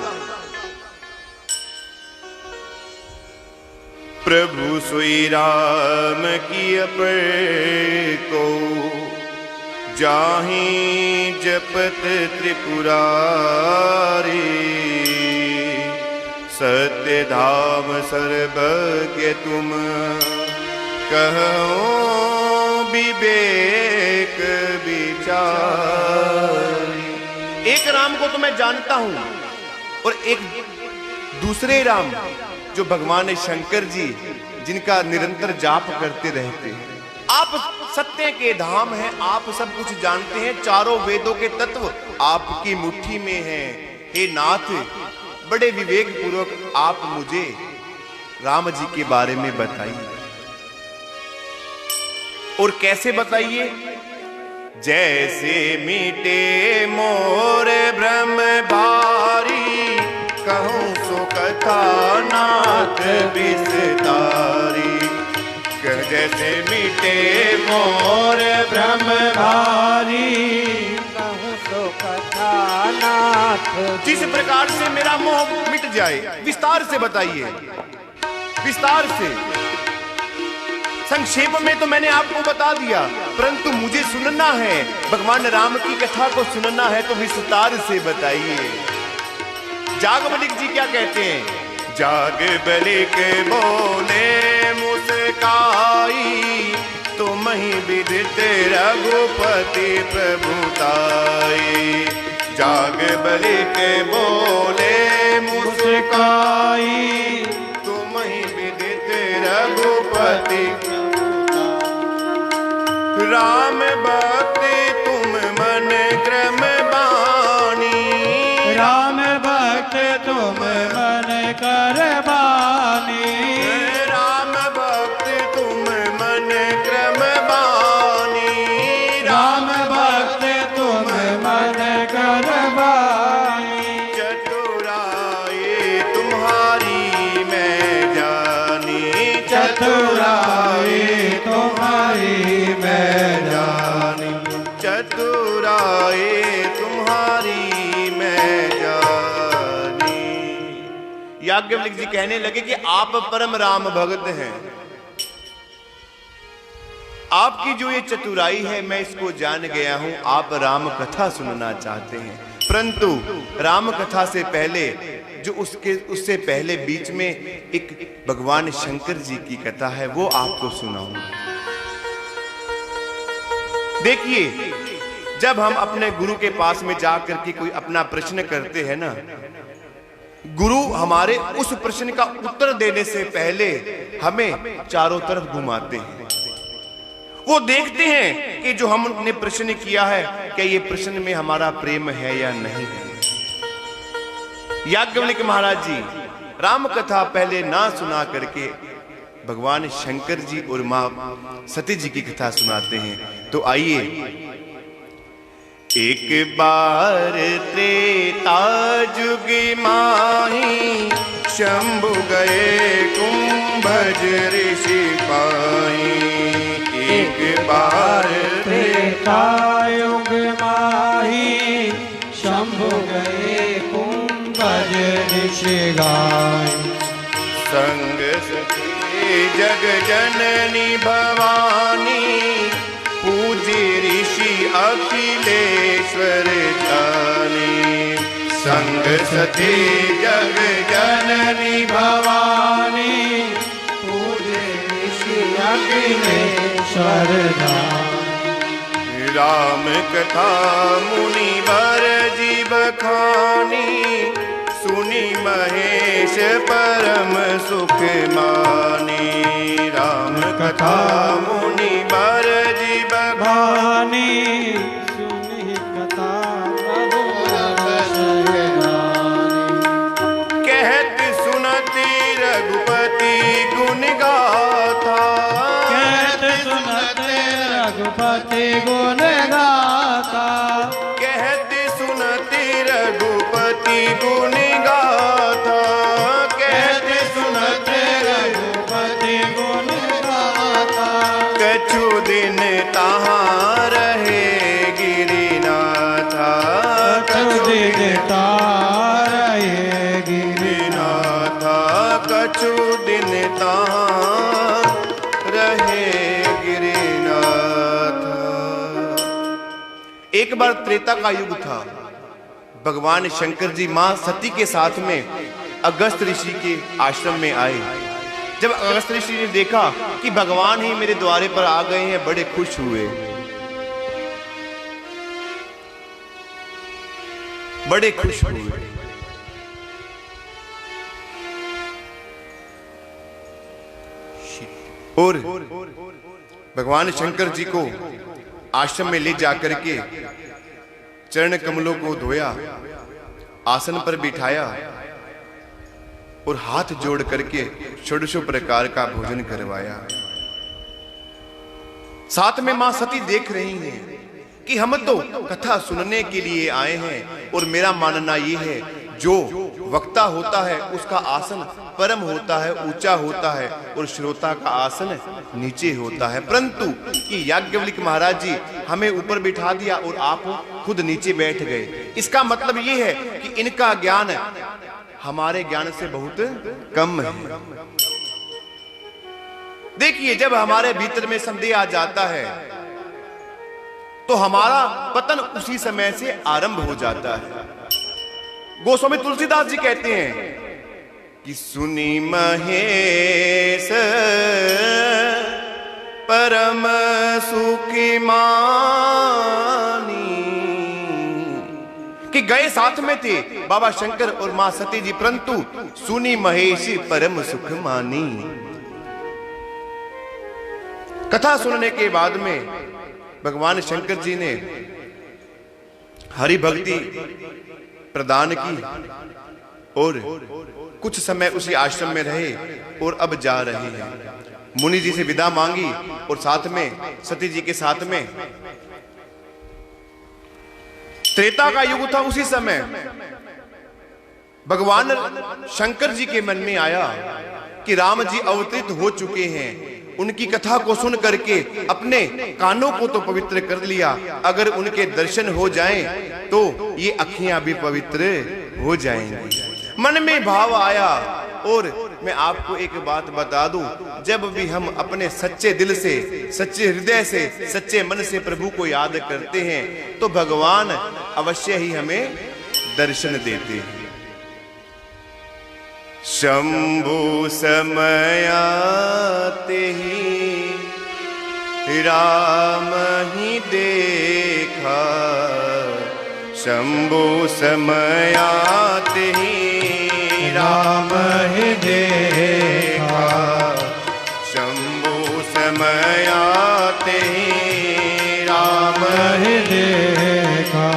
Speaker 1: प्रभु सोई राम की अपर को, जाहि जपत त्रिपुरारी, सत्य धाम सर्वज्ञ तुम कहो विवेक विचार। एक राम को तो मैं जानता हूं, और एक दूसरे राम जो भगवान शंकर जी, जिनका निरंतर जाप करते रहते हैं। आप सत्य के धाम हैं, आप सब कुछ जानते हैं, चारों वेदों के तत्व आपकी मुट्ठी में हैं। हे नाथ, बड़े विवेक पूर्वक आप मुझे राम जी के बारे में बताइए। और कैसे बताइए? जैसे मीटे मोर भ्रम भारी, कहूं सो कथा नाथ विस्तारी। जैसे मीटे मोर भ्रम भारी,
Speaker 3: कहूँ सो कथा नाथ।
Speaker 1: जिस प्रकार से मेरा मोह मिट जाए, विस्तार से बताइए, विस्तार से। संक्षेप में तो मैंने आपको बता दिया, परंतु मुझे सुनना है, भगवान राम की कथा को सुनना है, तो विस्तार से बताइए। याज्ञवल्क्य जी क्या कहते हैं? याज्ञवल्क्य बोले मुस्काई, तुम ही विदित रघुपति प्रभुताई। याज्ञवल्क्य बोले मुस्काई, तुम ही विदित रघुपति। राम भक्ति तुम मन क्रम बानी,
Speaker 2: राम भक्त तुम मन कर बानी।
Speaker 1: राम भक्त तुम मन क्रम बानी,
Speaker 2: राम भक्त तुम मन कर बानी।
Speaker 1: चतुराई तुम्हारी मैं जानी,
Speaker 2: चतुराई तुम्हारी मैं जानी।
Speaker 1: चतुराई तुम्हारी मैं जानी। याज्ञवल्क्य जी कहने लगे कि आप परम राम भगत हैं। आपकी जो ये चतुराई है मैं इसको जान गया हूं। आप राम कथा सुनना चाहते हैं, परंतु राम कथा से पहले जो उससे पहले बीच में एक भगवान शंकर जी की कथा है वो आपको सुनाऊंगा। देखिए, जब हम अपने गुरु के पास में जाकर के कोई अपना प्रश्न करते हैं ना, गुरु हमारे उस प्रश्न का उत्तर देने से पहले हमें चारों तरफ घुमाते हैं। वो देखते हैं कि जो हमने प्रश्न किया है क्या ये प्रश्न में हमारा प्रेम है या नहीं है। याज्ञवल्क्य महाराज जी राम कथा पहले ना सुना करके भगवान शंकर जी और मां सती जी की कथा सुनाते हैं। तो आइए, एक बार त्रेता जुग माही शंभु गए कुंभज ऋषि पाई। एक बार
Speaker 2: त्रेता युग माही शंभु गए कुंभज ऋषि गाय।
Speaker 1: संग सती जग जननी भवानी पूजे ऋषि अखिलेश्वर जानी। संग सती जग जननी
Speaker 2: भवानी पूजे ऋषि अखिलेश्वर जानी।
Speaker 1: राम कथा मुनि वर जीव खानी सुनी महेश परम सुख मानी। राम कथा मुनि वर जीव
Speaker 2: भानी सुनी कथा प्रभु
Speaker 1: कहत सुनती रघुपति गुण गाथा।
Speaker 2: कहत सुनते रघुपति गुण गाथा।
Speaker 1: कहत सुनती रघुपति गुण गाथा। कहत सुनते
Speaker 2: रघुपति गुण गाथा।
Speaker 1: कछु दिन तहाँ रहे गिरिनाथा।
Speaker 2: कछु दिन तारे
Speaker 1: गिरिनाथा। कछु दिन तहाँ रहे गिरिनाथा। एक बार त्रेता का युग था। भगवान शंकर जी मां सती के साथ में अगस्त ऋषि के आश्रम में आए। जब अगस्त ऋषि ने देखा कि भगवान ही मेरे द्वारे पर आ गए हैं, बड़े खुश हुए, बड़े खुश हुए। और भगवान शंकर जी को आश्रम में ले जाकर के चरण कमलों को धोया, आसन पर बिठाया और हाथ जोड़ करके षोडशों प्रकार का भोजन करवाया। साथ में मां सती देख रही हैं कि हम तो कथा सुनने के लिए आए हैं और मेरा मानना यह है जो वक्ता होता है उसका आसन परम होता है, ऊंचा होता है और श्रोता का आसन नीचे होता है। परंतु ये याज्ञवल्क्य महाराज जी हमें ऊपर बिठा दिया और आप खुद नीचे बैठ गए। इसका मतलब ये है कि इनका ज्ञान हमारे ज्ञान से बहुत कम है। देखिए, जब हमारे भीतर में संदेह आ जाता है तो हमारा पतन उसी समय से आरंभ हो जाता है। गोस्वामी तुलसीदास जी कहते हैं कि सुनी महेश परम सुखी मानी। कि गए साथ में थे बाबा शंकर और मां सती जी, परंतु सुनी महेश परम सुख मानी। कथा सुनने के बाद में भगवान शंकर जी ने हरि भक्ति प्रदान की और कुछ समय उसी आश्रम में रहे और अब जा रहे हैं। मुनि जी से विदा मांगी और साथ में सती जी के साथ में त्रेता का युग था। उसी समय भगवान शंकर जी के मन में आया कि राम जी अवतरित हो चुके हैं, उनकी कथा को सुन करके अपने कानों को तो पवित्र कर लिया, अगर उनके दर्शन हो जाएं तो ये अखियां भी पवित्र हो जाएंगी। मन में भाव आया और मैं आपको एक बात बता दूं, जब भी हम अपने सच्चे दिल से, सच्चे हृदय से, सच्चे मन से प्रभु को याद करते हैं तो भगवान अवश्य ही हमें दर्शन देते हैं। शंभु समयाते ही राम ही देखा, शंभु समयाते ही राम ही देखा, शंभु समयाते ही राम ही
Speaker 2: देखा।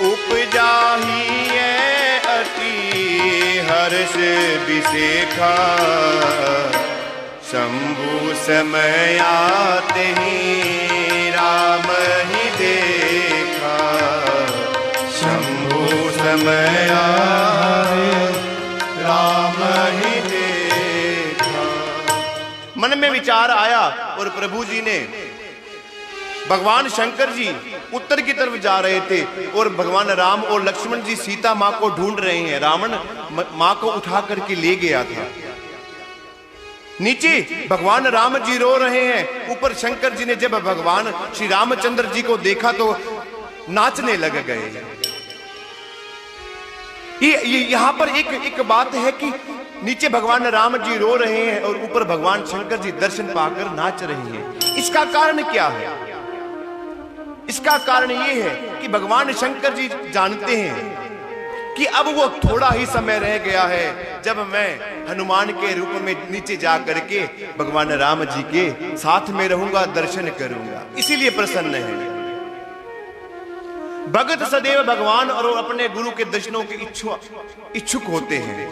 Speaker 1: उपजा ही है अति हर्ष विशेखा, शंभु समयाते ही राम ही देखा, शंभु समयाते राम ही देखा। मन में विचार आया और प्रभु जी ने, भगवान शंकर जी उत्तर की तरफ जा रहे थे और भगवान राम और लक्ष्मण जी सीता मां को ढूंढ रहे हैं। रावण मां को उठा करके ले गया था। नीचे भगवान राम जी रो रहे हैं, ऊपर शंकर जी ने जब भगवान श्री रामचंद्र जी को देखा तो नाचने लग गए। ये यहां पर एक बात है कि नीचे भगवान राम जी रो रहे हैं और ऊपर भगवान शंकर जी दर्शन पाकर नाच रहे हैं। इसका कारण क्या है? इसका कारण ये है कि भगवान शंकर जी जानते हैं कि अब वो थोड़ा ही समय रह गया है जब मैं हनुमान के रूप में नीचे जा करके भगवान राम जी के साथ में रहूंगा, दर्शन करूंगा, इसीलिए प्रसन्न है। भगत सदैव भगवान और अपने गुरु के दर्शनों के इच्छुक होते हैं।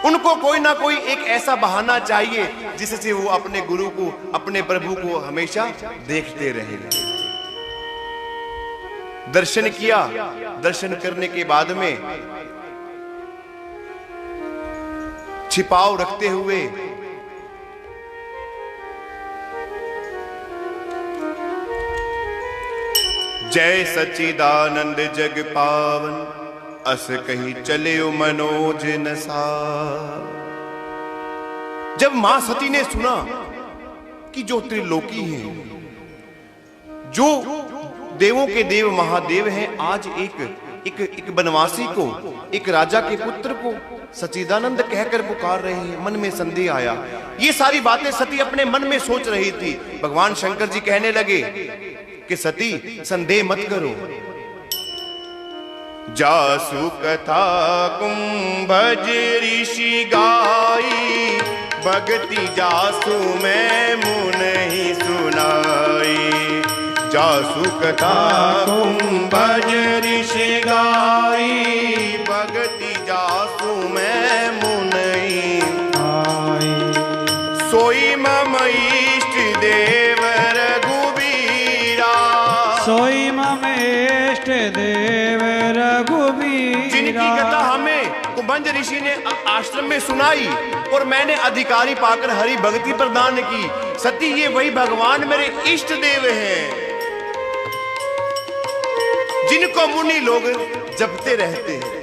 Speaker 1: उनको कोई ना कोई एक ऐसा बहाना चाहिए जिससे वो अपने गुरु को, अपने प्रभु को हमेशा देखते रहे। दर्शन किया, दर्शन करने के बाद में छिपाव रखते हुए जय सच्चिदानंद जग पावन, अस कहीं चले मनोज नसा। जब मां सती ने सुना कि जो त्रिलोकी हैं, जो देवों के देव महादेव हैं, आज एक बनवासी को, एक राजा के पुत्र को सच्चिदानंद कहकर पुकार रहे हैं, मन में संदेह आया। ये सारी बातें सती अपने मन में सोच रही थी। भगवान शंकर जी कहने लगे कि सती संदेह मत करो, जासु कथा कुंभज ऋषि गाई, भगति जासु मैं मुन ही सुनाई। जासु कथा कुंभज ऋषि गाई, भगति जासु मैं मुन ही आई। सोई मम इष्ट देव रघुबीरा,
Speaker 2: सोई मम इष्ट देव रघुबीरा।
Speaker 1: जिनकी कथा हमें कुंभज ऋषि ने आश्रम में सुनाई और मैंने अधिकारी पाकर हरि भक्ति प्रदान की। सती ये वही भगवान मेरे इष्ट देव हैं जिनको मुनि लोग जपते रहते हैं।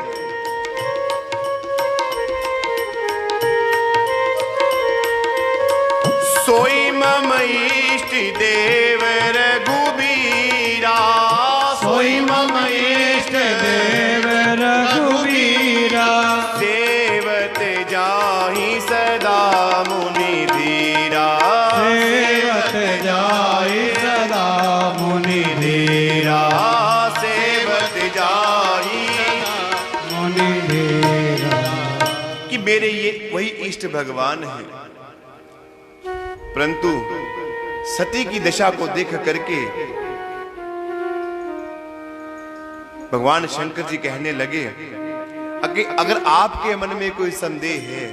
Speaker 1: सोई मम इष्ट देव रघुबीरा, सोई मम इष्ट देव
Speaker 2: रघुबीरा।
Speaker 1: सेवत जाहि सदा मुनि धीरा,
Speaker 2: सेवत जाहि सदा मुनि धीरा,
Speaker 1: सेवत जाहि
Speaker 2: मुनि धीरा।
Speaker 1: कि मेरे ये वही इष्ट भगवान हैं। परंतु सती की दशा को देख करके भगवान शंकर जी कहने लगे कि अगर आपके मन में कोई संदेह है,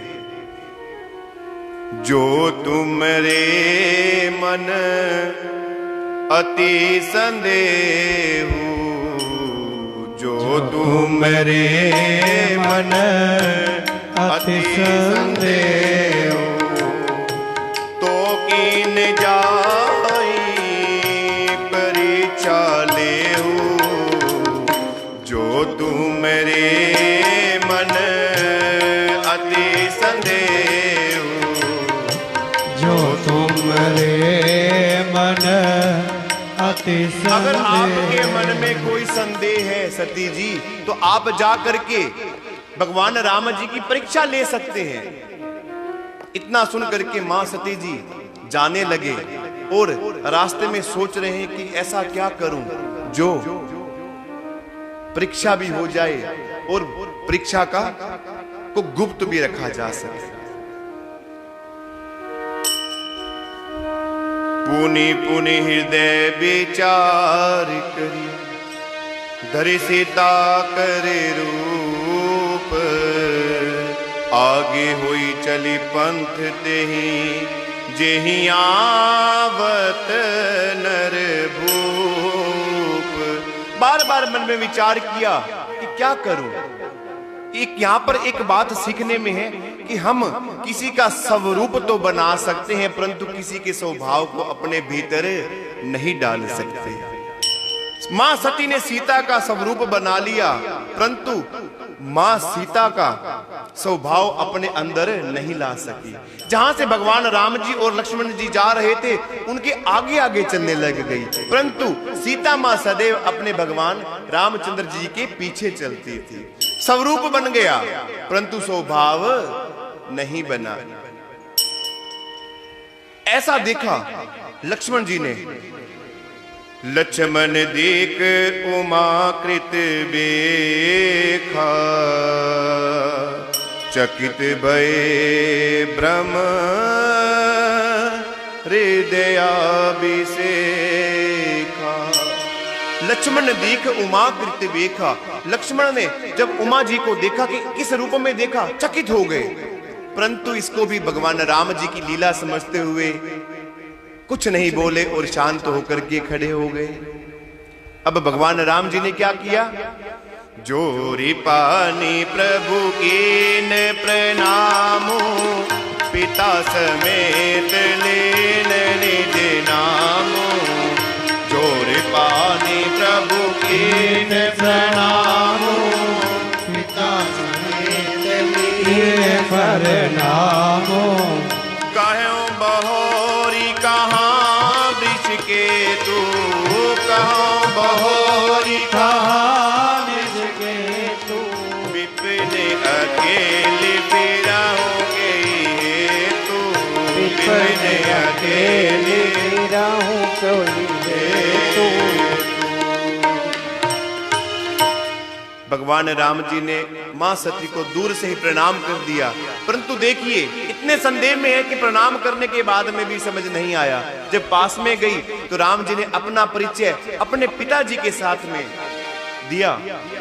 Speaker 1: जो तुमरे मन अति संदेह, जो तुमरे मन अति संदेह, तो कीन जाई परीक्षा लेहु। जो तुमरे मन
Speaker 2: करे मन अति
Speaker 1: अगर आपके
Speaker 2: संदेह।
Speaker 1: मन में कोई संदेह है सती जी, तो आप जा करके भगवान राम जी की परीक्षा ले सकते हैं। इतना सुन करके मां सती जी जाने लगे और रास्ते में सोच रहे हैं कि ऐसा क्या करूं जो परीक्षा भी हो जाए और परीक्षा का को गुप्त भी रखा जा सके। पुनि पुनि हृदय विचार करी, धरि सीता करे रूप, आगे हुई चली पंथ तेहि, जेहि आवत नर भूप। बार बार मन में विचार किया कि क्या करूं। एक यहां पर एक बात सीखने में है कि हम किसी का स्वरूप तो बना सकते हैं, परंतु किसी के स्वभाव को अपने भीतर नहीं डाल सकते। मां सती ने सीता का स्वरूप बना लिया, परंतु मां सीता का स्वभाव अपने अंदर नहीं ला सकी। जहां से भगवान राम जी और लक्ष्मण जी जा रहे थे, उनके आगे आगे चलने लग गई, परंतु सीता मां सदैव अपने भगवान रामचंद्र जी के पीछे चलती थी। स्वरूप बन गया, परंतु स्वभाव नहीं बना। ऐसा देखा लक्ष्मण जी ने। लक्ष्मण देख उमा कृत बेखा, चकित भये ब्रह्म हृदयाभिषेका। लक्ष्मण देख उमा कृत बेखा। लक्ष्मण ने जब उमा जी को देखा कि किस रूप में देखा, चकित हो गए, परंतु इसको भी भगवान राम जी की लीला समझते हुए कुछ नहीं बोले और शांत होकर के खड़े हो गए। अब भगवान राम जी ने क्या किया? जोरी पानी प्रभु कीन प्रणामो, पिता समेत लेन निज नामो। जोरी पानी प्रभु कीन प्रणामो,
Speaker 2: पिता समेत लीन प्रणामो।
Speaker 1: कहो बहोरी कहाँ वृष के तू, कहो बहोरी
Speaker 2: कहाँ निज के तू,
Speaker 1: विपिन अकेले फिराओगे तू, विपिन अकेले
Speaker 3: रहूं कोई तू।
Speaker 1: भगवान राम जी ने मां सती को दूर से ही प्रणाम कर दिया, परंतु देखिए इतने संदेह में है कि प्रणाम करने के बाद में भी समझ नहीं आया। जब पास में गई तो राम जी ने अपना परिचय अपने पिताजी के साथ में दिया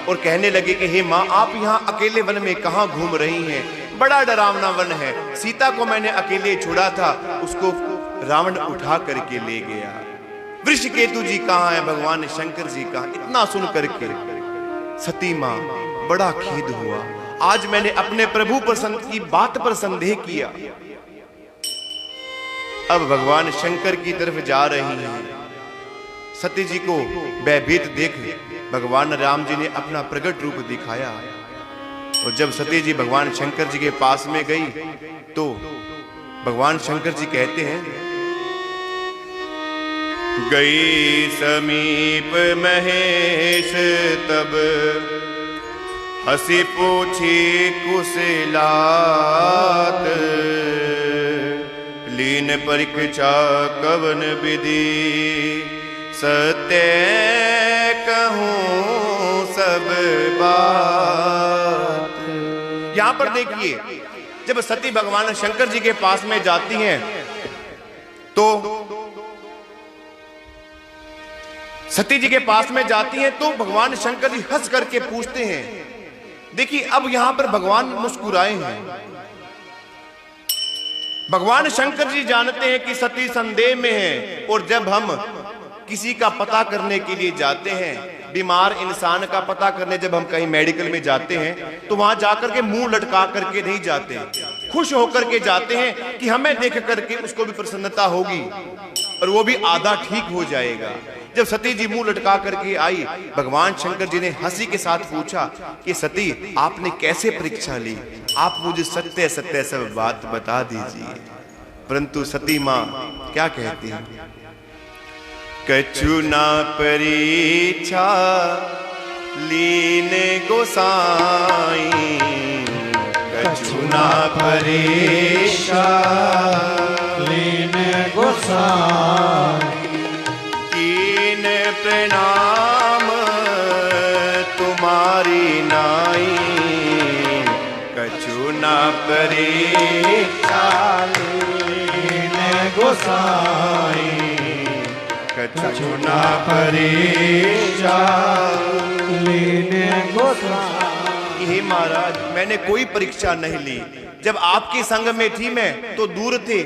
Speaker 1: और कहने लगे कि हे मां, आप यहाँ अकेले वन में कहाँ घूम रही हैं? बड़ा डरावना वन है। सीता को मैंने अकेले छोड़ा था, उसको रावण उठा करके ले गया। वृषकेतु जी कहाँ है? भगवान शंकर जी कहाँ? इतना सुन करके सती मां बड़ा खेद हुआ। आज मैंने अपने प्रभु की बात पर संदेह किया। अब भगवान शंकर की तरफ जा रही हैं। सती जी को भयभीत देख भगवान राम जी ने अपना प्रकट रूप दिखाया, और जब सती जी भगवान शंकर जी के पास में गई तो भगवान शंकर जी कहते हैं, गई समीप महेश तब, हंसी पूछी कुशलात। लीन परीक्षा कवन विधि, सत्य कहूं सब बात। यहां पर देखिए, जब सती भगवान शंकर जी के पास में जाती हैं तो सती जी के पास में जाती हैं तो भगवान शंकर जी हंस करके पूछते हैं। देखिए अब यहां पर भगवान मुस्कुराए हैं। भगवान शंकर जी जानते हैं कि सती संदेह में है, और जब हम किसी का पता करने के लिए जाते हैं, बीमार इंसान का पता करने जब हम कहीं मेडिकल में जाते हैं तो वहां जाकर के मुंह लटका करके नहीं जाते, खुश होकर के जाते हैं कि हमें देख करके उसको भी प्रसन्नता होगी और वो भी आधा ठीक हो जाएगा। जब सती जी मुंह लटका करके आई, भगवान शंकर जी ने हंसी के साथ पूछा कि सती, आपने कैसे परीक्षा ली? आप मुझे सत्य सत्य सब बात बता दीजिए। परंतु सती मां क्या कहती है? कछु ना परीक्षा लीन गोसाई, कछु ना परीक्षा
Speaker 2: लीन गोसाई,
Speaker 1: कीन प्रणाम तुम्हारी नाई, कछु ना परीक्षा
Speaker 2: लीन गोसाई,
Speaker 1: कछु ना परीक्षा
Speaker 2: लीन गोसाई।
Speaker 1: हे महाराज, मैंने कोई परीक्षा नहीं ली। जब आपके संग में थी मैं तो दूर थे,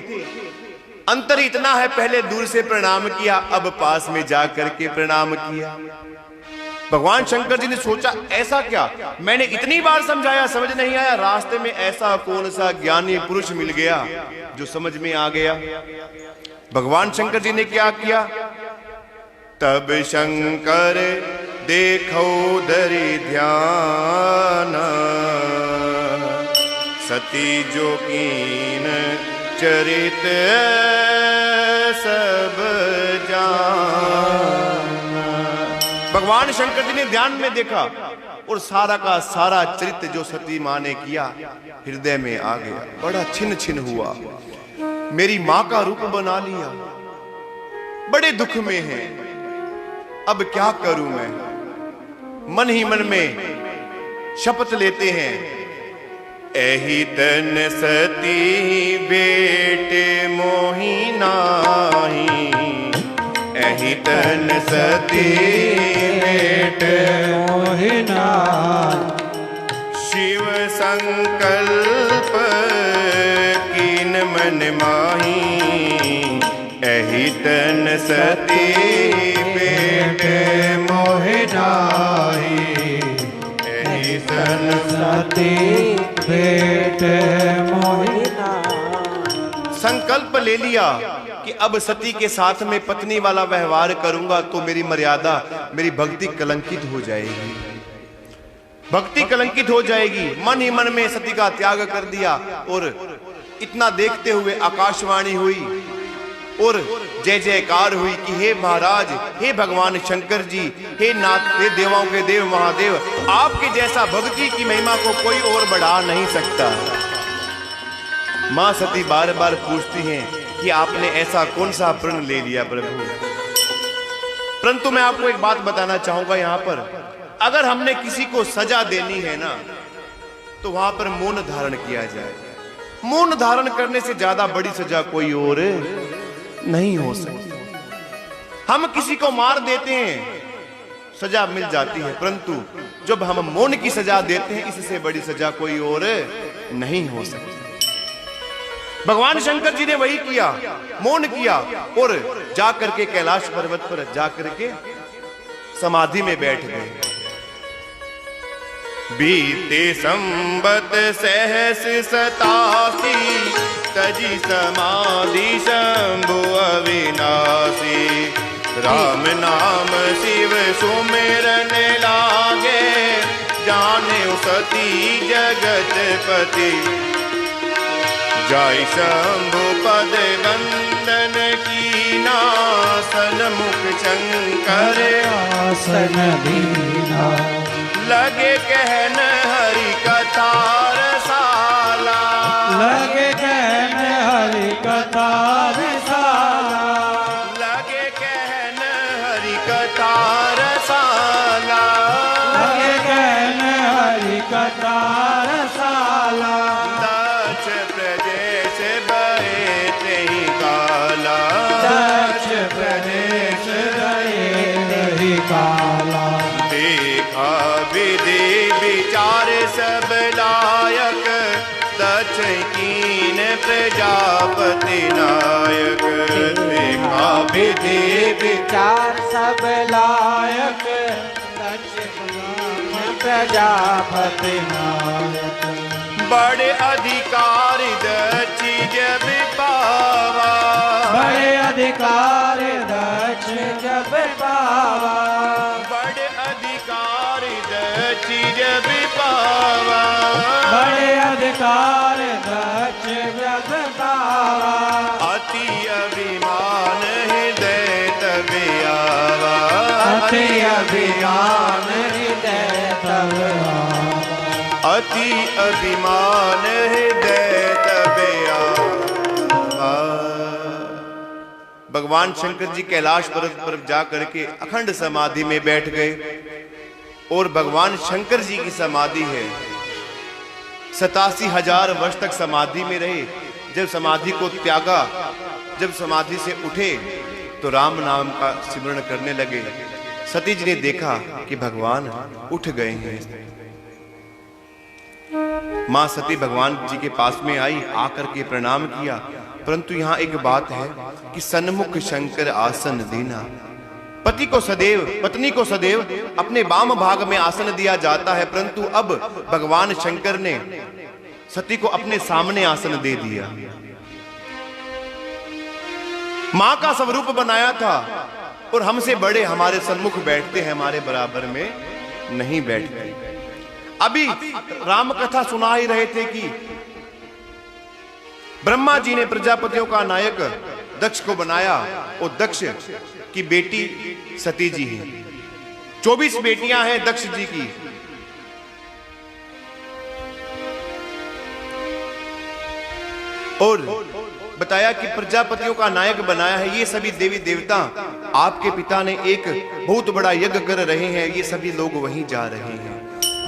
Speaker 1: अंतर इतना है, पहले दूर से प्रणाम किया, अब पास में जा करके प्रणाम किया। भगवान शंकर जी ने सोचा ऐसा क्या, मैंने इतनी बार समझाया समझ नहीं आया, रास्ते में ऐसा कौन सा ज्ञानी पुरुष मिल गया जो समझ में आ गया। भगवान शंकर जी ने क्या किया? तब शंकर देखो धरि ध्यान, सती जो कीन चरित सब जान। भगवान शंकर जी ने ध्यान में देखा और सारा का सारा चरित्र जो सती मां ने किया हृदय में आ गया। बड़ा छिन छिन हुआ, मेरी मां का रूप बना लिया, बड़े दुख में है, अब क्या करूं मैं। मन ही मन में शपथ लेते हैं, एही तन सती बेटे मोही नाही, एही तन सती बेटे
Speaker 2: मोहि नाहि,
Speaker 1: शिव संकल्प कीन मन माही, एही तन सती बेटे
Speaker 2: मोहि नाहि,
Speaker 1: एही तन
Speaker 2: सती बेटे मोहि नाहि।
Speaker 1: संकल्प ले लिया कि अब सती के साथ में पत्नी वाला व्यवहार करूंगा तो मेरी मर्यादा, मेरी भक्ति कलंकित हो जाएगी, भक्ति कलंकित हो जाएगी। मन ही मन में सती का त्याग कर दिया और इतना देखते हुए आकाशवाणी हुई और जय जयकार हुई कि हे महाराज, हे भगवान शंकर जी, हे नाथ, हे देवों के देव महादेव, आपके जैसा भक्ति की महिमा को कोई और बढ़ा नहीं सकता। मां सती बार बार पूछती हैं कि आपने ऐसा कौन सा प्रण ले लिया प्रभु। परंतु मैं आपको एक बात बताना चाहूंगा यहां पर, अगर हमने किसी को सजा देनी है ना तो वहां पर मौन धारण किया जाए। मौन धारण करने से ज्यादा बड़ी सजा कोई और नहीं हो सकती। हम किसी को मार देते हैं, सजा मिल जाती है, परंतु जब हम मौन की सजा देते हैं, इससे बड़ी सजा कोई और नहीं हो सकती। भगवान शंकर जी ने वही किया, मौन किया और जाकर के कैलाश पर्वत पर जाकर के समाधि में बैठ गए। बीते संबत सहस 87, तजी समाधि शंभु अविनाशी, राम नाम शिव सुमिरन लागे, जाने सती जगत पति, जाय शंभु पद वंदन कीना, सन्मुख शंकर
Speaker 2: आसन दीना,
Speaker 1: लगे कहन हरि कथा रसाला,
Speaker 2: लगे कहन हरि कथा रसाला,
Speaker 1: लगे कहन हरि कथा रसाला,
Speaker 2: लगे कहन हरि कथा रसाला,
Speaker 1: दक्ष प्रदेश बहे तेहि काला,
Speaker 2: दक्ष प्रदेश गए रही काला,
Speaker 1: देखा विधि विचार सब लायक, दक्ष कीन प्रजापति नायक, देखा विधि
Speaker 3: विचार सब लायक, प्रजापति नायक,
Speaker 1: बड़े अधिकारी दक्ष जब पावा,
Speaker 2: बड़े अधिकार दक्ष जब पावा,
Speaker 1: बड़े अधिकारी दक्ष जब पावा,
Speaker 2: बड़े अधिकार दक्ष जब पावा,
Speaker 3: अभिमान हृदय तब आवा।
Speaker 1: अति अभिमान हृदय तब आवा। भगवान शंकर जी कैलाश पर्वत पर जा करके अखंड समाधि में बैठ गए और भगवान शंकर जी की समाधि है 87,000 वर्ष तक समाधि में रहे। जब समाधि को त्यागा, जब समाधि से उठे तो राम नाम का सिमरण करने लगे। सती जी ने देखा कि भगवान उठ गए हैं। मां सती भगवान जी के पास में आई, आकर के प्रणाम किया। परंतु यहां एक बात है कि सन्मुख शंकर आसन देना। पति को सदैव, पत्नी को सदैव अपने वाम भाग में आसन दिया जाता है, परंतु अब भगवान शंकर ने सती को अपने सामने आसन दे दिया। मां का स्वरूप बनाया था और हमसे बड़े हमारे सन्मुख बैठते हैं, हमारे बराबर में नहीं बैठते। अभी राम कथा सुना ही रहे थे कि ब्रह्मा जी ने प्रजापतियों का नायक दक्ष को बनाया और दक्ष की बेटी सती जी है। 24 बेटियां हैं दक्ष जी की। और बताया कि प्रजापतियों का नायक बनाया है। ये सभी देवी देवता आपके पिता ने एक बहुत बड़ा यज्ञ कर रहे हैं, ये सभी लोग वहीं जा रहे हैं।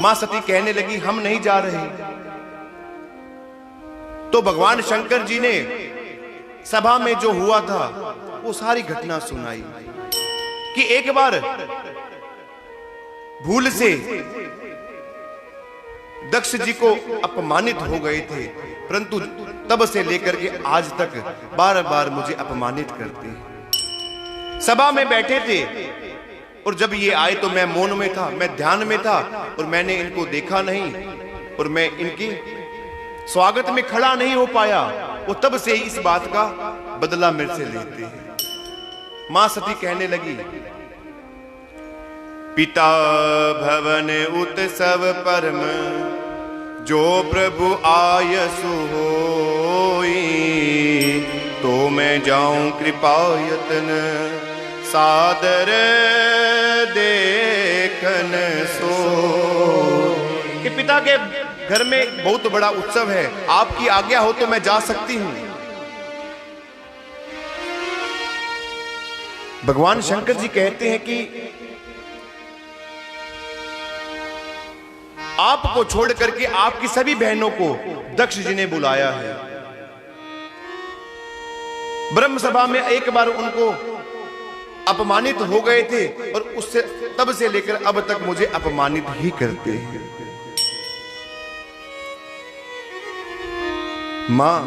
Speaker 1: मां सती कहने लगी हम नहीं जा रहे। तो भगवान शंकर जी ने सभा में जो हुआ था वो सारी घटना सुनाई कि एक बार भूल से दक्ष जी को अपमानित हो गए थे, परंतु तब से लेकर के आज तक बार बार मुझे अपमानित करते हैं। सभा में बैठे थे और जब ये आए तो मैं मौन में था, मैं ध्यान में था और मैंने इनको देखा नहीं और मैं इनकी स्वागत में खड़ा नहीं हो पाया। वो तब से इस बात का बदला मेरे से लेते हैं। मां सती कहने लगी पिता भवन उत्सव परम जो प्रभु आयसु होई, तो मैं जाऊं कृपायतन सादर देखन सो। कि पिता के घर में बहुत बड़ा उत्सव है, आपकी आज्ञा हो तो मैं जा सकती हूं। भगवान शंकर जी कहते हैं कि आपको छोड़ करके आपकी सभी बहनों को दक्ष जी ने बुलाया है। ब्रह्म सभा में एक बार उनको अपमानित हो गए थे और उससे तब से लेकर अब तक मुझे अपमानित ही करते हैं। मां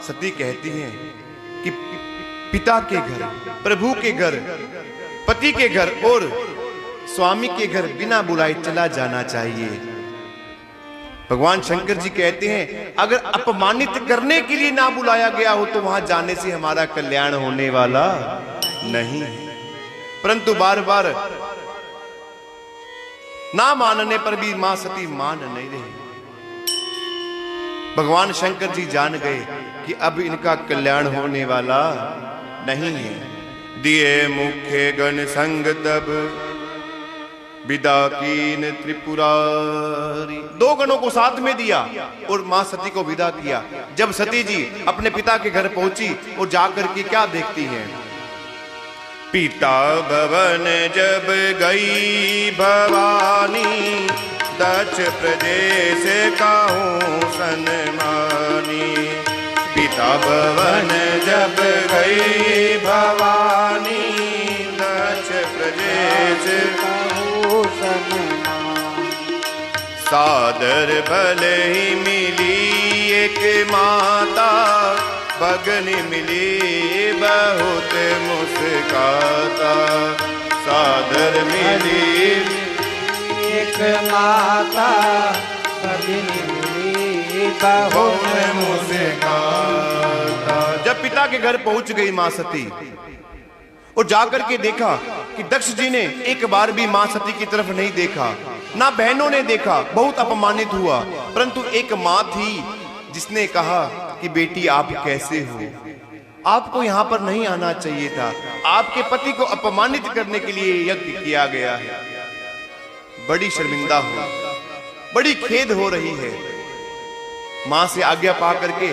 Speaker 1: सती कहती हैं कि पिता के घर, प्रभु के घर, पति के घर और स्वामी के घर बिना बुलाए चला जाना चाहिए। भगवान शंकर जी कहते हैं अगर अपमानित करने के लिए ना बुलाया गया हो तो वहां जाने से हमारा कल्याण होने वाला नहीं, परंतु बार बार ना मानने पर भी मां सती मान नहीं रही। भगवान शंकर जी जान गए कि अब इनका कल्याण होने वाला नहीं है। दिए मुख्य गण संग तब विदा कीन त्रिपुरारी। 2 गणों को साथ में दिया और मां सती को विदा किया। जब सती जी अपने पिता के घर पहुंची और जाकर के क्या देखती हैं, पिता भवन जब गई भवानी, दक्ष प्रदेश काहूं सन्मानी। पिता भवन जब गई भवानी, दक्ष प्रदेश काहूं सन्मानी। सादर भले ही मिली एक माता, भगन मिली बहुत मुस्काता। सादर मिली
Speaker 3: एक माता, भगन मिली बहुत
Speaker 1: मुस्काता। जब पिता के घर पहुंच गई मां सती और जाकर के देखा कि दक्ष जी ने एक बार भी मां सती की तरफ नहीं देखा, ना बहनों ने देखा, बहुत अपमानित हुआ। परंतु एक मां थी जिसने कहा कि बेटी आप कैसे हो, आपको यहां पर नहीं आना चाहिए था। आपके पति को अपमानित करने के लिए यज्ञ किया गया है। बड़ी शर्मिंदा हो, बड़ी खेद हो रही है। मां से आज्ञा पा करके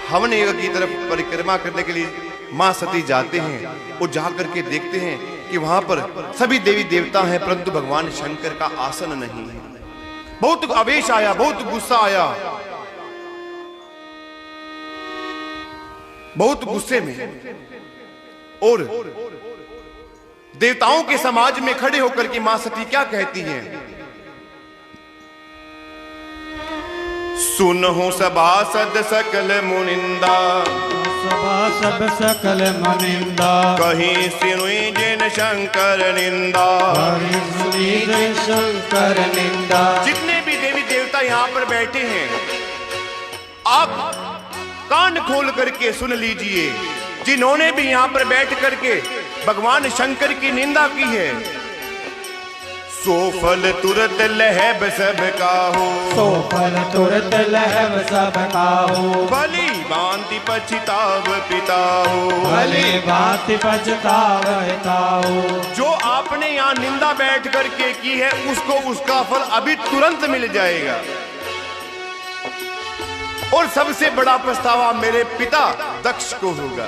Speaker 1: हवन यज्ञ की तरफ परिक्रमा करने के लिए मां सती जाते हैं और जाकर के देखते हैं कि वहां पर सभी देवी देवता हैं, परंतु भगवान शंकर का आसन नहीं है। बहुत आवेश आया, बहुत गुस्सा आया। बहुत गुस्से में और देवताओं के समाज में खड़े होकर के मां सती क्या कहती हैं? सुनहु सभासद सकल मुनिंदा,
Speaker 2: सभासद सकल मुनिंदा,
Speaker 1: कहीं सुनी जिन शंकर निंदा।
Speaker 2: कहीं सुनी जिन शंकर निंदा।
Speaker 1: जितने भी देवी देवता यहाँ पर बैठे हैं, आप कान खोल करके सुन लीजिए। जिन्होंने भी यहाँ पर बैठ करके भगवान शंकर की निंदा की है, सो फल तुरंत लहब सब काहू,
Speaker 2: सो फल तुरंत लहब सब काहू।
Speaker 1: भली भांति पछताव पिताहू,
Speaker 2: भली भांति पछतावताहू।
Speaker 1: जो आपने यहाँ निंदा बैठ करके की है, उसको उसका फल अभी तुरंत मिल जाएगा। और सबसे बड़ा पछतावा मेरे पिता दक्ष को होगा।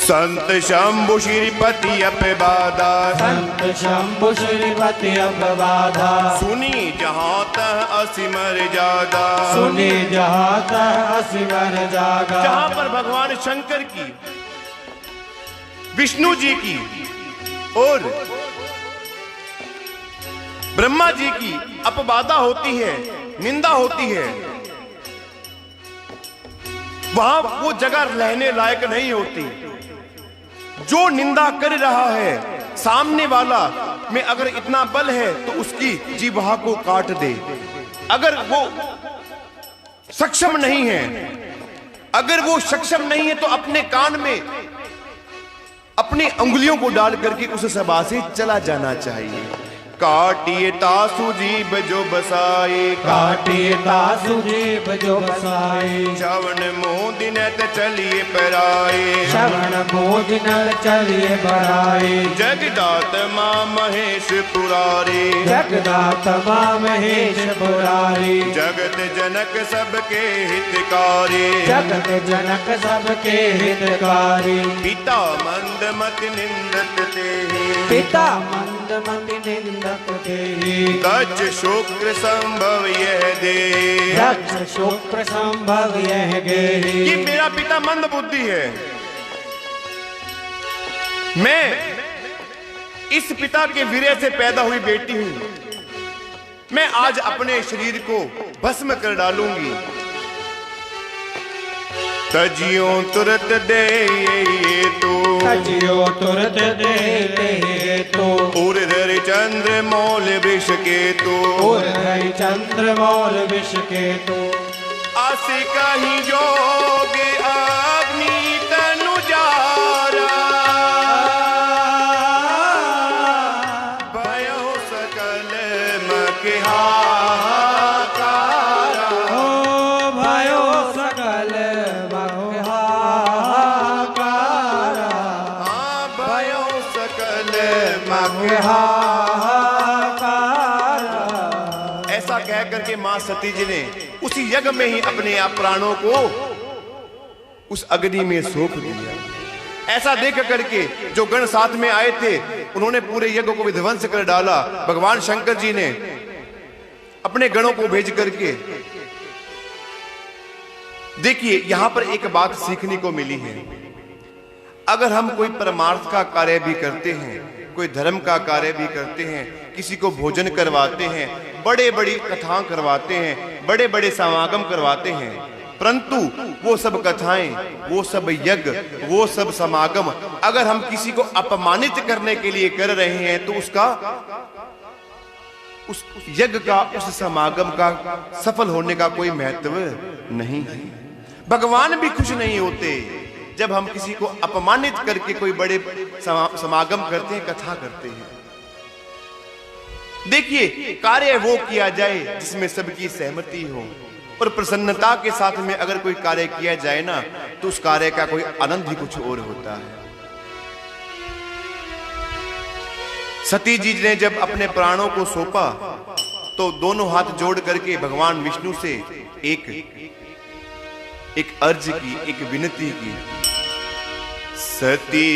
Speaker 1: संत शंभु श्रीपति अपबादा,
Speaker 2: संत शंभु श्रीपति अपबादा।
Speaker 1: सुनी जहां तह असीमर जादा,
Speaker 2: सुनी जहां तह असीमर जागा।
Speaker 1: जहां पर भगवान शंकर की, विष्णु जी की और ब्रह्मा जी की अपबादा होती है, निंदा होती है, वहां वो जगह रहने लायक नहीं होती। जो निंदा कर रहा है सामने वाला में अगर इतना बल है तो उसकी जीवा को काट दे। अगर वो सक्षम नहीं है, अगर वो सक्षम नहीं है तो अपने कान में अपनी उंगलियों को डाल करके उस सभा से चला जाना चाहिए। काटिए तासु जीव जो बसाए,
Speaker 2: काटिए तासु जीव जो बसाए।
Speaker 1: श्रवण मोदिनत चलिए पराए,
Speaker 2: श्रवण मोदिनत चलिए पराए।
Speaker 1: जगदात मां महेश पुरारे,
Speaker 2: जगदात मां महेश पुरारे।
Speaker 1: जगत जनक सबके हितकारी,
Speaker 2: जगत जनक सबके हितकारी।
Speaker 1: पिता मंदमति निंदत तेहि,
Speaker 2: पिता मंदमति निंदत तेहि।
Speaker 1: दक्ष शुक्र संभव यह दे,
Speaker 2: दक्ष शुक्र संभव यह गेहि।
Speaker 1: कि मेरा पिता मंद बुद्धि है। मैं इस पिता के वीर्य से पैदा हुई बेटी हूं। मैं आज अपने शरीर को भस्म कर डालूंगी। तजियो तुरत दे तो,
Speaker 2: तजियो तुरत दे तो।
Speaker 1: उर्धर चंद्र मौल वृष के तो,
Speaker 2: उर्धर चंद्र मौल विष के तो।
Speaker 1: आसे कहीं जोग अग्नि तनु जारा, भयो सकल मकहा ऐसा कह करके मां सती जी ने उसी यज्ञ में ही अपने आप प्राणों को उस अग्नि में सौंप दिया। ऐसा देख करके जो गण साथ में आए थे उन्होंने पूरे यज्ञ को विध्वंस कर डाला। भगवान शंकर जी ने अपने गणों को भेज करके, देखिए यहां पर एक बात सीखने को मिली है। अगर हम कोई परमार्थ का कार्य भी करते हैं, कोई धर्म का कार्य भी करते हैं, किसी को भोजन करवाते हैं, बड़े बड़ी कथाएं करवाते हैं, बड़े बड़े समागम करवाते हैं, परंतु वो सब कथाएं, वो सब यज्ञ, वो सब समागम अगर हम किसी को अपमानित करने के लिए कर रहे हैं तो उसका, उस यज्ञ का, उस समागम का सफल होने का कोई महत्व नहीं है। भगवान भी खुश नहीं होते जब हम किसी को अपमानित करके कोई बड़े समागम करते हैं, कथा करते हैं। देखिए कार्य वो किया जाए जिसमें सबकी सहमति हो, और प्रसन्नता के साथ में अगर कोई कार्य किया जाए ना, तो उस कार्य का कोई आनंद ही कुछ और होता है। सती जी ने जब अपने प्राणों को सौंपा तो दोनों हाथ जोड़ करके भगवान विष्णु से एक अर्ज की, एक विनती की। सती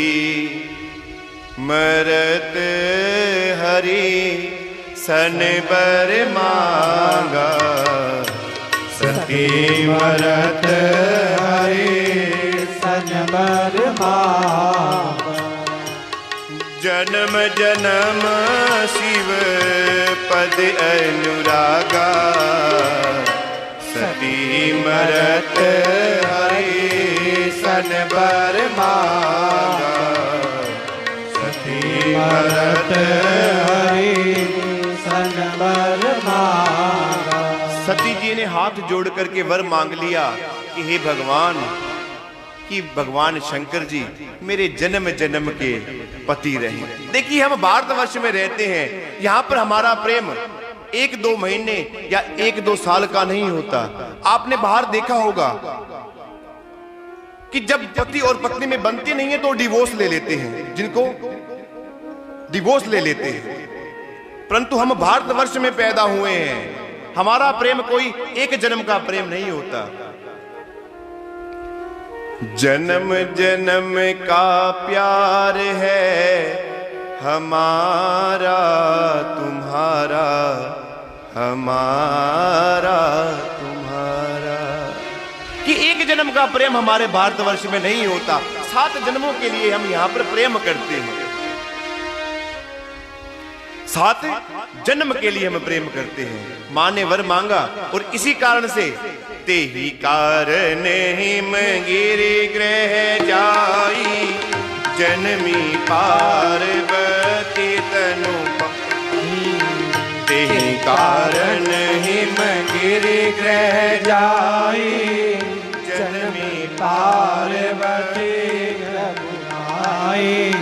Speaker 1: मरत हरि सन बर मांगा,
Speaker 2: सती मरत हरि सन बर मांगा।
Speaker 1: जन्म जन्म शिव पद अनुरागा, सती मरत हरि सन बर मांगा, सती
Speaker 2: मरत हरि सन बर मांगा।
Speaker 1: सती जी ने हाथ जोड़ करके वर मांग लिया कि हे भगवान, कि भगवान शंकर जी मेरे जन्म जन्म के पति रहे। देखिए, हम भारतवर्ष में रहते हैं, यहाँ पर हमारा प्रेम 1-2 महीने या 1-2 साल का नहीं होता। आपने बाहर देखा होगा कि जब पति और पत्नी में बनती नहीं है तो डिवोर्स ले लेते हैं, जिनको डिवोर्स ले लेते हैं। परंतु हम भारतवर्ष में पैदा हुए हैं, हमारा प्रेम कोई एक जन्म का प्रेम नहीं होता। जन्म जन्म का प्यार है हमारा तुम्हारा, हमारा तुम्हारा। कि एक जन्म का प्रेम हमारे भारतवर्ष में नहीं होता, 7 जन्मों के लिए हम यहां पर प्रेम करते हैं। 7 जन्म के लिए हम प्रेम करते हैं। मां ने वर मांगा और इसी कारण से ते ही कारण हिम गिरि ग्रह जाई, जनमी पार्वती तनु पाई। ते ही कारण हिम गिरि ग्रह जाई, जनमी
Speaker 2: पार्वती आई।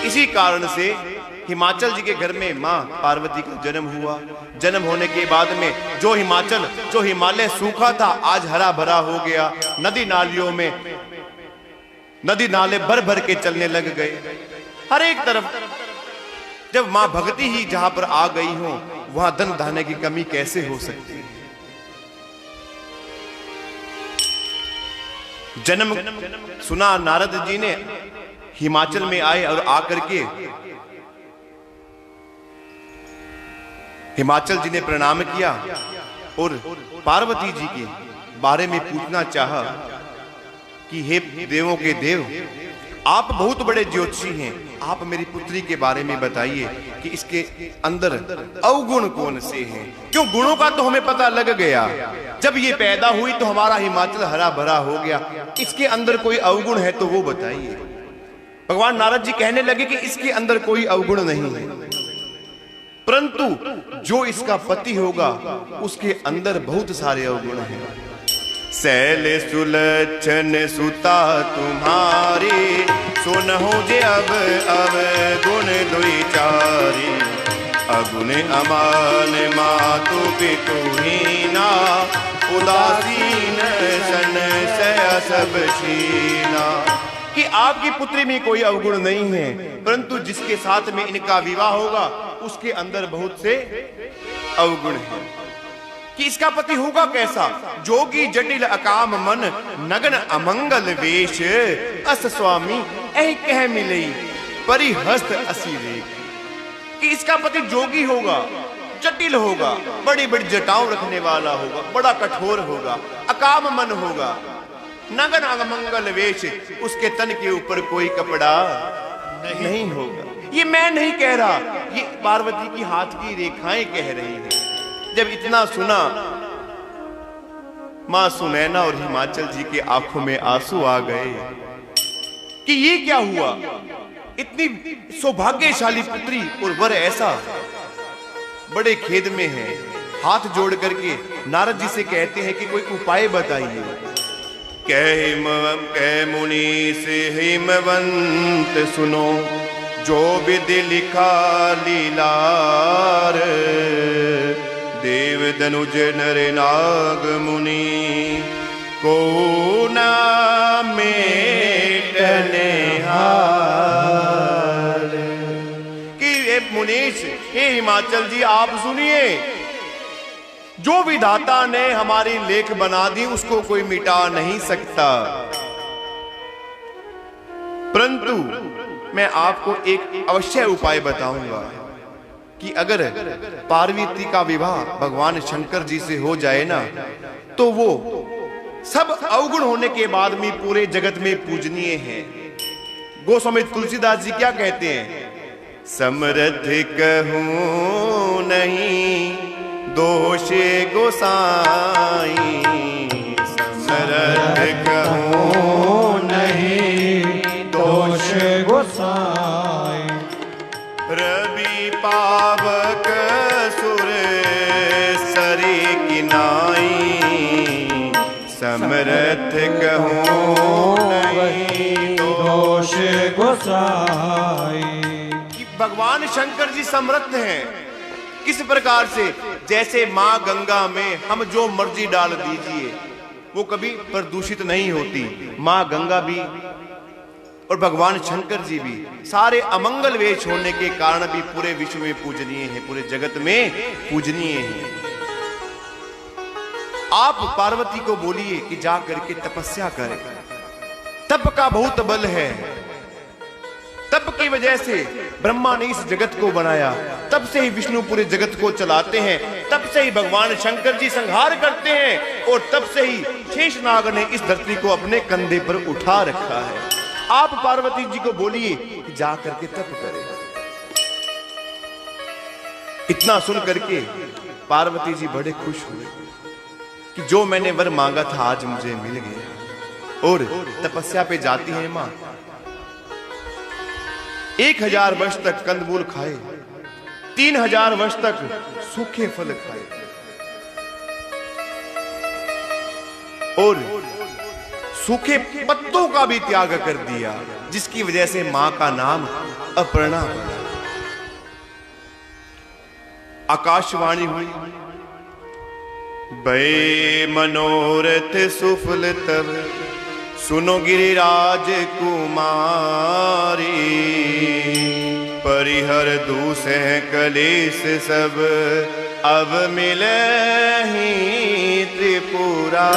Speaker 1: इसी कारण से हिमाचल जी के घर में मां पार्वती का जन्म हुआ। जन्म होने के बाद में जो हिमाचल, जो हिमालय सूखा था, आज हरा भरा हो गया। नदी नालियों में नदी नाले भर भर के चलने लग गए। हर एक तरफ जब मां भक्ति ही जहां पर आ गई हो, वहां धन धान्य की कमी कैसे हो सकती है। जन्म सुना नारद जी ने, हिमाचल में आए और आकर के हिमाचल जी ने प्रणाम किया और पार्वती जी के बारे में पूछना चाहा कि हे देवों के देव, आप बहुत बड़े ज्योतिषी हैं, आप मेरी पुत्री के बारे में बताइए कि इसके अंदर अवगुण कौन से हैं। क्यों, गुणों का तो हमें पता लग गया, जब ये पैदा हुई तो हमारा हिमाचल हरा भरा हो गया। इसके अंदर कोई अवगुण है तो वो बताइए। भगवान नारद जी कहने लगे कि इसके अंदर कोई अवगुण नहीं है, परंतु जो इसका पति होगा उसके अंदर बहुत सारे अवगुण हैं। सैल सुलक्षण सुता तुम्हारी, सुनहु जे अब गुण दुई चारी। अगुण अमान मातु पितु हीना, उदासीन सन सय सब छीना। कि आपकी पुत्री में कोई अवगुण नहीं है, परंतु जिसके साथ में इनका विवाह होगा उसके अंदर बहुत से अवगुण हैं। कि इसका पति होगा कैसा, जोगी जटिल अकाम मन, नगन अमंगल वेश। अस स्वामी ऐ कह मिलई, परिहस्त असी रेख। कि इसका पति जोगी होगा, जटिल होगा, बड़ी बड़ी जटाओं रखने वाला होगा, बड़ा कठोर होगा, अकाम मन होगा, नगन अमंगल वेश। उसके तन के ऊपर कोई कपड़ा नहीं होगा। ये मैं नहीं कह रहा, ये पार्वती की हाथ की रेखाएं कह रही हैं। जब इतना सुना, मां सुनैना और हिमाचल जी के आंखों में आंसू आ गए कि ये क्या हुआ। इतनी सौभाग्यशाली पुत्री और वर ऐसा, बड़े खेद में है। हाथ जोड़ करके नारद जी से कहते हैं कि कोई उपाय बताइए। कह मुनि से हिमवंत सुनो, जो विधि लिखा लीलार। देव दनुज नर नाग मुनि को ना मेटने हार। कि ये मुनीष, ये हिमाचल जी आप सुनिए, जो विधाता ने हमारी लेख बना दी उसको कोई मिटा नहीं सकता, परंतु मैं आपको एक अवश्य उपाय बताऊंगा कि अगर पार्वती का विवाह भगवान शंकर जी से हो जाए ना, तो वो सब अवगुण होने के बाद भी पूरे जगत में पूजनीय है। गोस्वामी तुलसीदास जी क्या कहते हैं? समर्थ कहूं नहीं दोष गोसाई, समर्थ कहूं
Speaker 2: नहीं दोष गोसाई।
Speaker 1: रवि पावक सुर सरी किनाई, समर्थ कहूं नहीं
Speaker 2: दोष गोसाई।
Speaker 1: कि भगवान शंकर जी समर्थ हैं। किस प्रकार से? जैसे मां गंगा में हम जो मर्जी डाल दीजिए वो कभी प्रदूषित नहीं होती। मां गंगा भी और भगवान शंकर जी भी सारे अमंगल वेश होने के कारण भी पूरे विश्व में पूजनीय है, पूरे जगत में पूजनीय है। आप पार्वती को बोलिए कि जा करके तपस्या करे। तप का बहुत बल है। तप की वजह से ब्रह्मा ने इस जगत को बनाया, तब से ही विष्णु पूरे जगत को चलाते हैं, तब से ही भगवान शंकर जी संहार करते हैं, और तब से ही शेषनाग ने इस धरती को अपने कंधे पर उठा रखा है। आप पार्वती जी को बोलिए कि जा करके तप करें। इतना सुन करके पार्वती जी बड़े खुश हुए कि जो मैंने वर मांगा था आज मुझे मिल गया। और तपस्या पे जाती है मां। 1000 वर्ष तक कंदमूल खाए, 3000 वर्ष तक सूखे फल खाए, और सूखे पत्तों का भी त्याग कर दिया, जिसकी वजह से मां का नाम अपर्णा पड़ा। आकाशवाणी हुई, भय मनोरथ सुफल तब सुनो गिरिराज कुमारी, परिहर दूस है कलेश सब अब मिले ही त्रिपुरा।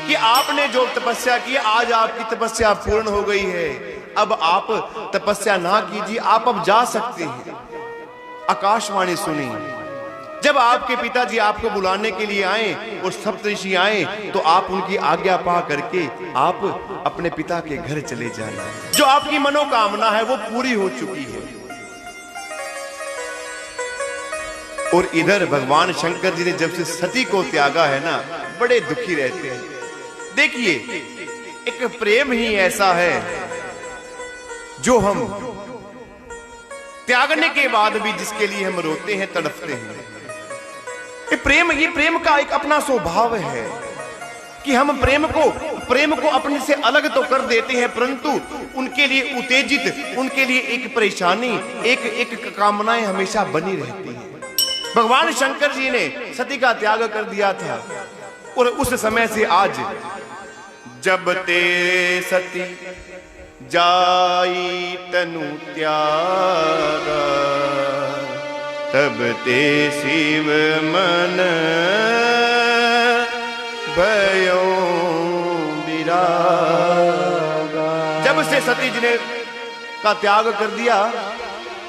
Speaker 1: कि आपने जो तपस्या की, आज आपकी तपस्या पूर्ण हो गई है। अब आप तपस्या ना कीजिए, आप अब जा सकते हैं। आकाशवाणी सुनी। जब आपके पिताजी आपको बुलाने के लिए आए और सप्तऋषि आए, तो आप उनकी आज्ञा पा करके आप अपने पिता के घर चले जाना। जो आपकी मनोकामना है वो पूरी हो चुकी है। और इधर भगवान शंकर जी ने जब से सती को त्यागा है ना, बड़े दुखी रहते हैं। देखिए, एक प्रेम ही ऐसा है जो हम त्यागने के बाद भी जिसके लिए हम रोते हैं, तड़पते हैं। ये प्रेम का एक अपना स्वभाव है कि हम प्रेम को अपने से अलग तो कर देते हैं, परंतु उनके लिए उत्तेजित, उनके लिए एक परेशानी, एक कामनाएं हमेशा बनी रहती हैं। भगवान शंकर जी ने सती का त्याग कर दिया था, और उस समय से आज जब ते सती जाई तनु त्यागा, तब ते शिव मन भयो विरागा। जब से सती जी ने का त्याग कर दिया,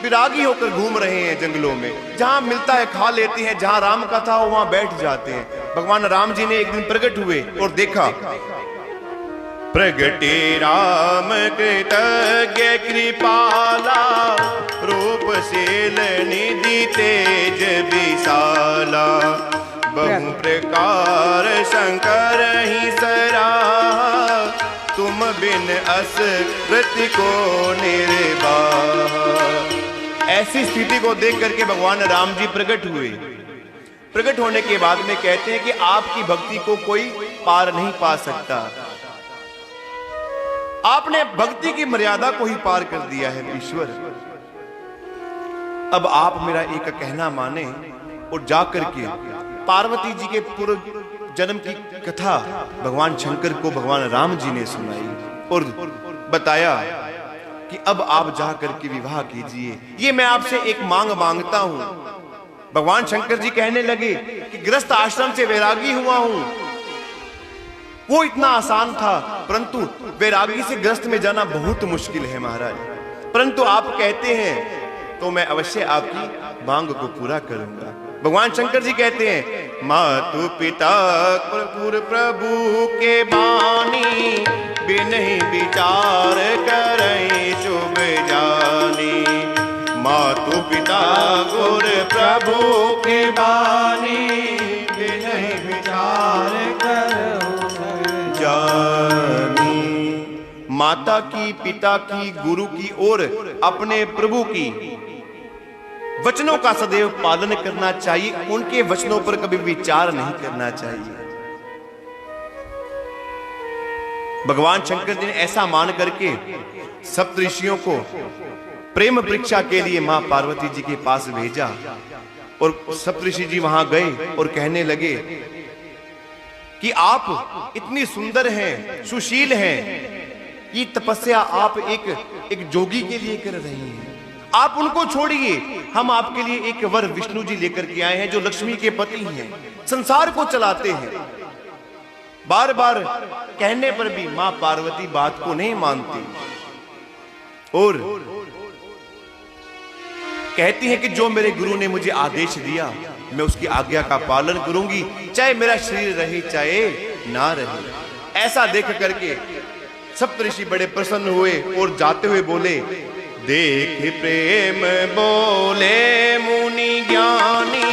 Speaker 1: विरागी होकर घूम रहे हैं जंगलों में, जहां मिलता है खा लेते हैं, जहां राम का था वहां बैठ जाते हैं। भगवान राम जी ने एक दिन प्रकट हुए और देखा, प्रगटे राम कृतज्ञ कृपाला, रूप शील निधि तेज विशाला, बहु प्रकार शंकर ही सराहा, तुम बिन अस कृति को निर्वाह। ऐसी स्थिति को देख करके भगवान राम जी प्रकट हुए। प्रकट होने के बाद में कहते हैं कि आपकी भक्ति को कोई पार नहीं पा सकता। आपने भक्ति की मर्यादा को ही पार कर दिया है ईश्वर। अब आप मेरा एक कहना माने और जाकर के पार्वती जी के पूर्व जन्म की कथा भगवान शंकर को भगवान राम जी ने सुनाई और बताया कि अब आप जा करके विवाह कीजिए। ये मैं आपसे एक मांग मांगता हूं। भगवान शंकर जी कहने लगे कि गृहस्थ आश्रम से वैरागी हुआ हूं, वो इतना आसान था, परंतु वैरागी से गृहस्थ में जाना बहुत मुश्किल है महाराज। परंतु आप कहते हैं तो मैं अवश्य आपकी मांग को पूरा करूंगा। भगवान शंकर जी कहते हैं, मातु पिता प्रभु के बानी, बिनहि विचार करई शुभ जानी। मातु पिता गुर प्रभु के बानी, बिनहि विचार करो जानी। माता की, पिता की, गुरु की और अपने प्रभु की वचनों का सदैव पालन करना चाहिए। उनके वचनों पर कभी विचार नहीं करना चाहिए। भगवान शंकर जी ने ऐसा मान करके सप्तऋषियों को प्रेम परीक्षा के लिए मां पार्वती जी के पास भेजा और सप्तऋषि जी वहां गए और कहने लगे कि आप इतनी सुंदर हैं, सुशील हैं, ये तपस्या आप एक जोगी के लिए कर रही हैं, आप उनको छोड़िए, हम आपके लिए एक वर विष्णु जी लेकर के आए हैं जो लक्ष्मी के पति हैं, संसार को चलाते हैं। बार बार कहने पर भी मां पार्वती बात को नहीं मानती और कहती है कि जो मेरे गुरु ने मुझे आदेश दिया मैं उसकी आज्ञा का पालन करूंगी, चाहे मेरा शरीर रहे चाहे ना रहे। ऐसा देख करके सप्तऋषि बड़े प्रसन्न हुए और जाते हुए बोले, देख प्रेम बोले मुनि ज्ञानी,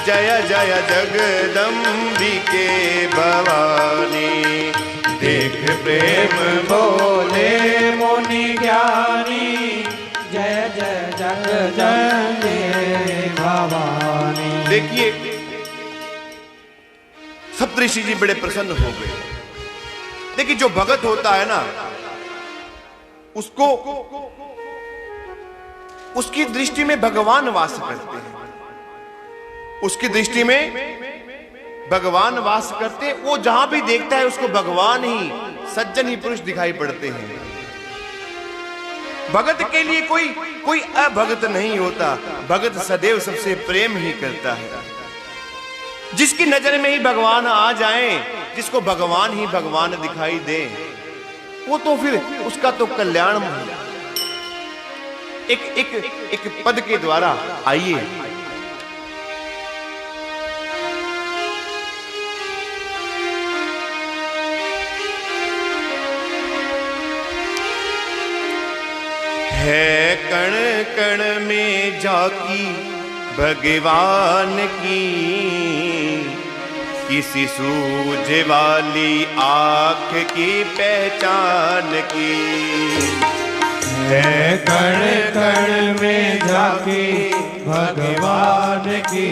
Speaker 1: जय जय जगदम्बिके भवानी। देख प्रेम बोले
Speaker 3: मुनि ज्ञानी, जय जय जगदम्बे भवानी।
Speaker 1: देखिए सप्तऋषि जी बड़े प्रसन्न हो गए। देखिए जो भगत होता है ना, उसको उसकी दृष्टि में भगवान वास करते हैं, उसकी दृष्टि में भगवान वास करते हैं। वो जहां भी देखता है उसको भगवान ही, सज्जन ही पुरुष दिखाई पड़ते हैं। भगत के लिए कोई अभगत नहीं होता, भगत सदैव सबसे प्रेम ही करता है। जिसकी नजर में ही भगवान आ जाए, जिसको भगवान ही भगवान दिखाई दे, वो तो फिर उसका तो कल्याण एक पद के द्वारा। आइए है कण कण में झांकी भगवान की, किसी सूझे वाली आंख की पहचान की।
Speaker 2: है कण कण में झांकी भगवान की,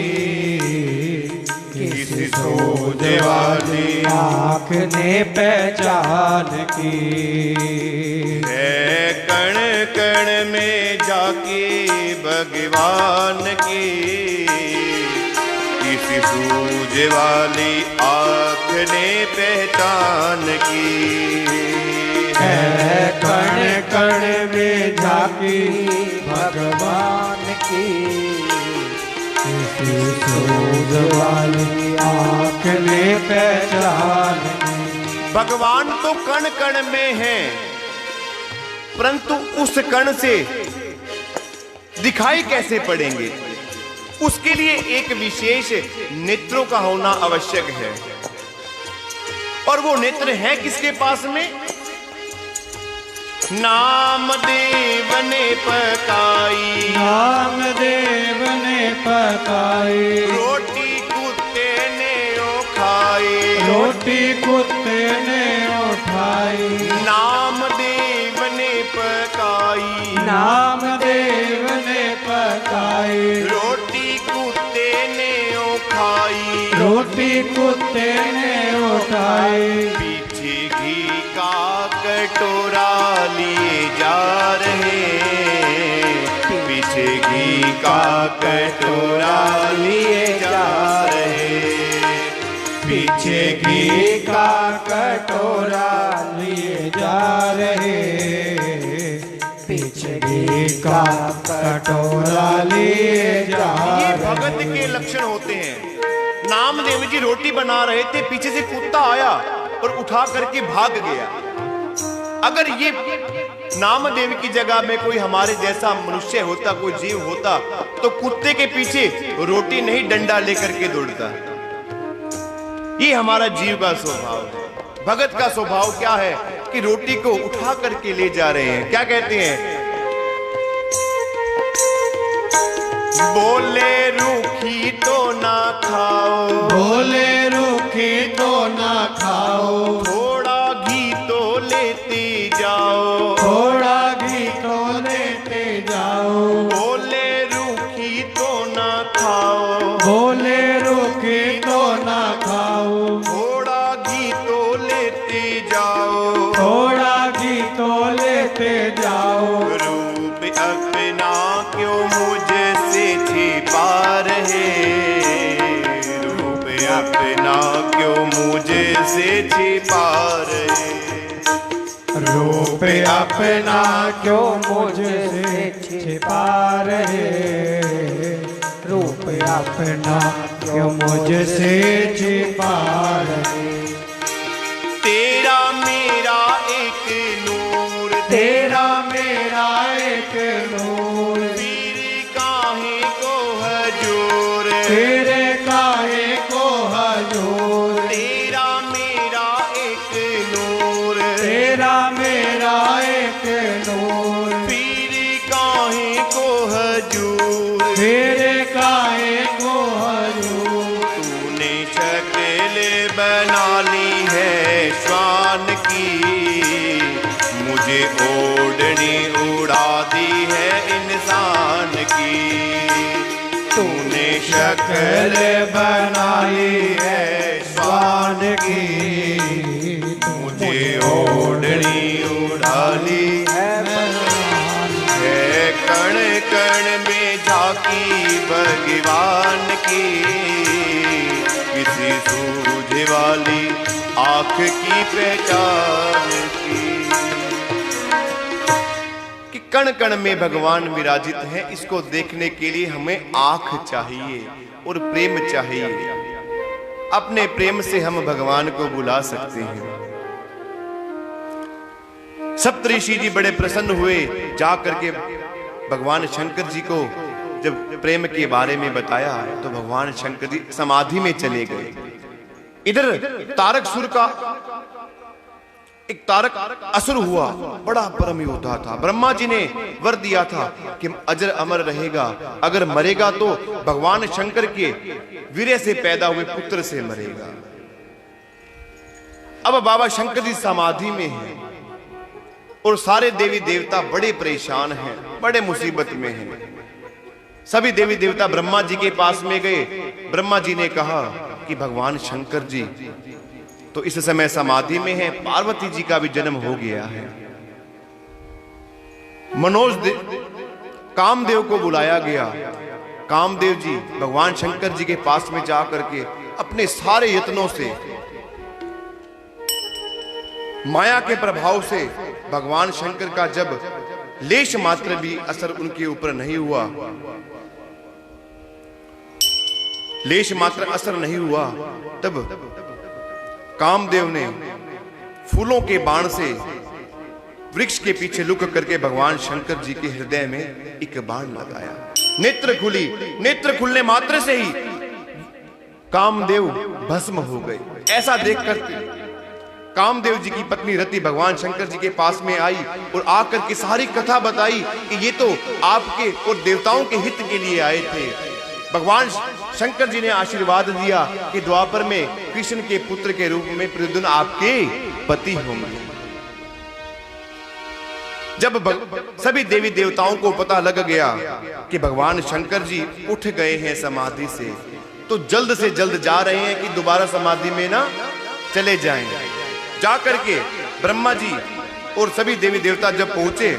Speaker 1: किसी सूझे वाली
Speaker 3: आँख ने पहचान की।
Speaker 1: है कण कण में झांकी भगवान की, किसी सूझे वाली आँख ने पहचान की।
Speaker 3: है कण कण में झांकी भगवान की, सूझ वाली आँख ने पहचान की।
Speaker 1: भगवान तो कण कण में है, परंतु उस कण से दिखाई कैसे पड़ेंगे? उसके लिए एक विशेष नेत्रों का होना आवश्यक है। और वो नेत्र है किसके पास में? नामदेव ने पकाई,
Speaker 3: नामदेव ने पकाई,
Speaker 1: रोटी कुत्ते ने ओ खाई,
Speaker 3: रोटी कुत्ते ने उठाई।
Speaker 1: नामदेव ने पकाई,
Speaker 3: नामदेव ने पकाई,
Speaker 1: रोटी कुत्ते ने ओ खाई,
Speaker 3: रोटी कुत्ते ने उठाई।
Speaker 1: पीछे घी का कटोरा लिए जा रहे, पीछे घी का कटोरा लिए जा रहे,
Speaker 2: पीछे घी का कटोरा लिए जा रहे, पीछे घी का कटोरा लिए जा
Speaker 1: ये
Speaker 2: रहे।
Speaker 1: भगत के लक्षण होते हैं। नामदेव जी रोटी बना रहे थे, पीछे से कुत्ता आया और उठा करके भाग गया। अगर ये नामदेव की जगह में कोई हमारे जैसा मनुष्य होता, कोई जीव होता, तो कुत्ते के पीछे रोटी नहीं डंडा लेकर के दौड़ता। ये हमारा जीव का स्वभाव है। भगत का स्वभाव क्या है कि रोटी को उठा करके ले जा रहे हैं। क्या कहते हैं? बोले रूखी तो ना खाओ,
Speaker 3: बोले रूखी तो ना खाओ,
Speaker 1: थोड़ा घी तो लेते जाओ,
Speaker 3: थोड़ा घी तो लेते जाओ।
Speaker 1: बोले रूखी तो ना खाओ,
Speaker 3: बोले रूखी तो ना खाओ,
Speaker 1: थोड़ा घी तो लेते जाओ,
Speaker 3: थोड़ा घी तो लेते जाओ।
Speaker 1: रूप अपना क्यों मुझसे छिपा रहे, रूप अपना क्यों मुझसे छिपा रहे,
Speaker 3: रूप अपना क्यों मुझसे छिपा रहे, रूप अपना क्यों मुझसे छिपा रहे।
Speaker 1: तेरा मेरा एक नूर,
Speaker 3: तेरा मेरा एक नूर,
Speaker 1: तेरी काहे को हजूर,
Speaker 3: तेरे काहे को हजूर।
Speaker 1: तेरा मेरा एक नूर,
Speaker 3: तेरा मेरा एक नूर,
Speaker 1: तेरी काहे को हजूर,
Speaker 3: तेरे काहे को हजूर।
Speaker 1: तूने शक्ल बना ली है श्वान की, मुझे ओढ़नी उड़ा दी है इंसान की। तूने शक्ल बनाई है श्वान की, मुझे ओढ़नी उड़ा ली है कण कण में झांकी भगवान की, किसी सूझे वाली आंख की पहचान की। कि कण कण में भगवान विराजित हैं, इसको देखने के लिए हमें आंख चाहिए और प्रेम चाहिए। अपने प्रेम से हम भगवान को बुला सकते हैं। सप्तऋषि जी बड़े प्रसन्न हुए, जा करके भगवान शंकर जी को जब प्रेम के बारे में बताया तो भगवान शंकर जी समाधि में चले गए। इधर तारकासुर का एक तारक असुर हुआ, बड़ा परम योद्धा था। ब्रह्मा जी ने वर दिया था कि अजर अमर रहेगा, अगर मरेगा तो भगवान शंकर के वीर्य से पैदा हुए पुत्र से मरेगा। अब बाबा शंकर जी समाधि में हैं और सारे देवी देवता बड़े परेशान हैं, बड़े मुसीबत में हैं। सभी देवी देवता ब्रह्मा जी के पास में गए। ब्रह्मा जी ने कहा कि भगवान शंकर जी तो इस समय समाधि में है, पार्वती जी का भी जन्म हो गया है। कामदेव को बुलाया गया। कामदेव जी भगवान शंकर जी के पास में जा करके अपने सारे यत्नों से, माया के प्रभाव से भगवान शंकर का जब लेश मात्र भी असर उनके ऊपर नहीं हुआ, लेश मात्र असर नहीं हुआ, तब कामदेव ने फूलों के बाण से वृक्ष के पीछे लुक करके भगवान शंकर जी के हृदय में एक बाण लगाया। नेत्र खुली, नेत्र खुलने मात्र से ही कामदेव भस्म हो गए। ऐसा देखकर कामदेव जी की पत्नी रति भगवान शंकर जी के पास में आई और आकर के सारी कथा बताई कि ये तो आपके और देवताओं के हित के लिए आए थे। भगवान शंकर जी ने आशीर्वाद दिया कि द्वापर में कृष्ण के पुत्र के रूप में प्रद्युम्न आपके पति होंगे। जब सभी देवी देवताओं को पता लग गया कि भगवान शंकर जी उठ गए हैं समाधि से, तो जल्द से जल्द जा रहे हैं कि दोबारा समाधि में ना चले जाएं। जाकर के ब्रह्मा जी और सभी देवी देवता जब पहुंचे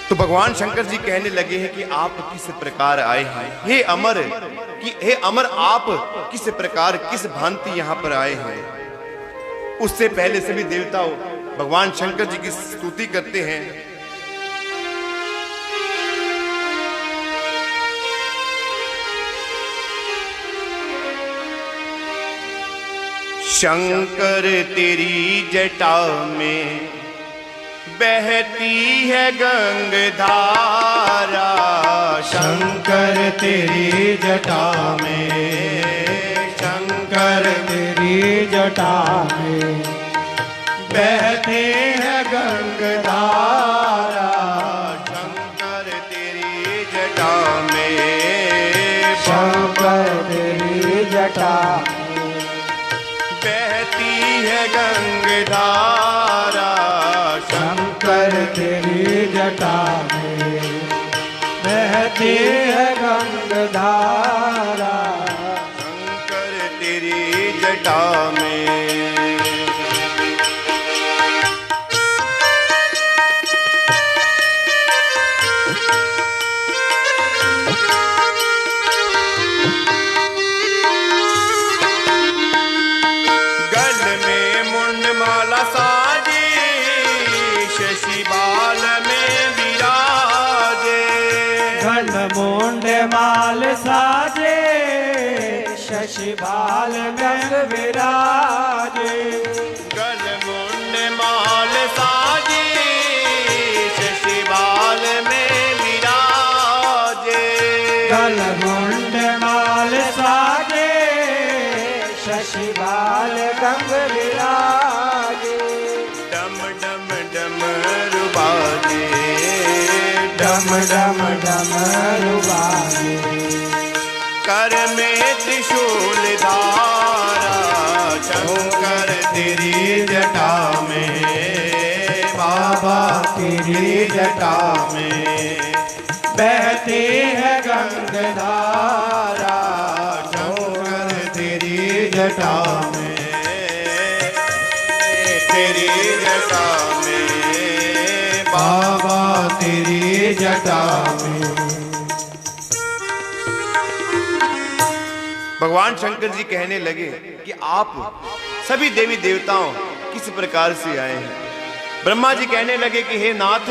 Speaker 1: तो भगवान शंकर जी कहने लगे हैं कि आप किस प्रकार आए हैं, हे अमर, कि हे अमर आप किस प्रकार किस भांति यहाँ पर आए हैं। उससे पहले सभी देवता भगवान शंकर जी की स्तुति करते हैं। शंकर तेरी जटा में बहती है गंगधारा,
Speaker 3: शंकर तेरी जटा में, शंकर तेरी जटा में बहते हैं गंगधारा,
Speaker 1: शंकर तेरी जटा में,
Speaker 2: शंकर तेरी जटा
Speaker 1: बहती है गंगधारा,
Speaker 2: शंकर तेरी जटा में बहती है गंगधारा,
Speaker 1: शंकर तेरी जटा में।
Speaker 2: माल साजे शशि बाल गंग विराजे,
Speaker 1: गल मुंड माल साजे शशि बाल में विराजे,
Speaker 2: गल मुंड माल साजे शशि बाल गंग विराजे,
Speaker 1: डम डम डम रुबाजे,
Speaker 2: डम डम डम रुबाजे,
Speaker 1: कर में त्रिशूल धारा, शंकर तेरी जटा में, बाबा तेरी जटा में
Speaker 2: बहती है गंगधारा,
Speaker 1: शंकर तेरी जटा में, तेरी जटा में,
Speaker 3: बाबा तेरी जटा में।
Speaker 1: भगवान शंकर जी कहने लगे कि आप सभी देवी देवताओं किस प्रकार से आए हैं। ब्रह्मा जी कहने लगे कि हे नाथ,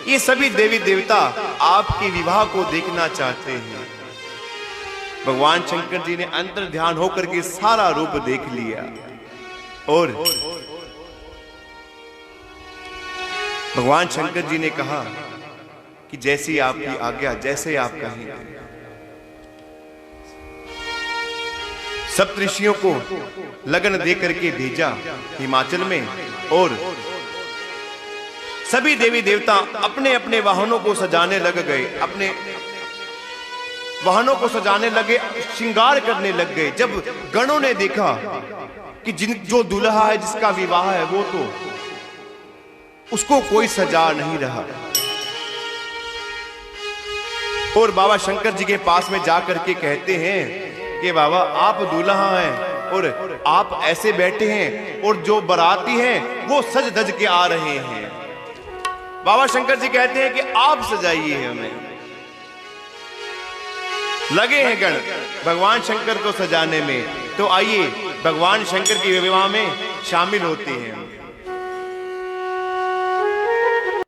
Speaker 1: ये सभी देवी देवता आपके विवाह को देखना चाहते हैं। भगवान शंकर जी ने अंतर ध्यान होकर के सारा रूप देख लिया और भगवान शंकर जी ने कहा कि जैसी आपकी आज्ञा, जैसे आप कहें। सप्तऋषियों को लगन दे करके भेजा हिमाचल में और सभी देवी देवता अपने अपने वाहनों को सजाने लग गए, अपने वाहनों को सजाने लगे, श्रृंगार करने लग गए। जब गणों ने देखा कि जो दूल्हा है, जिसका विवाह है, वो तो उसको कोई सजा नहीं रहा, और बाबा शंकर जी के पास में जाकर के कहते हैं कि बाबा आप दूल्हा हैं और आप ऐसे बैठे हैं और जो बाराती हैं वो सज धज के आ रहे हैं। बाबा शंकर जी कहते हैं कि आप सजाइए हमें। लगे हैं गण भगवान शंकर को सजाने में, तो आइए भगवान शंकर के विवाह में शामिल होते हैं।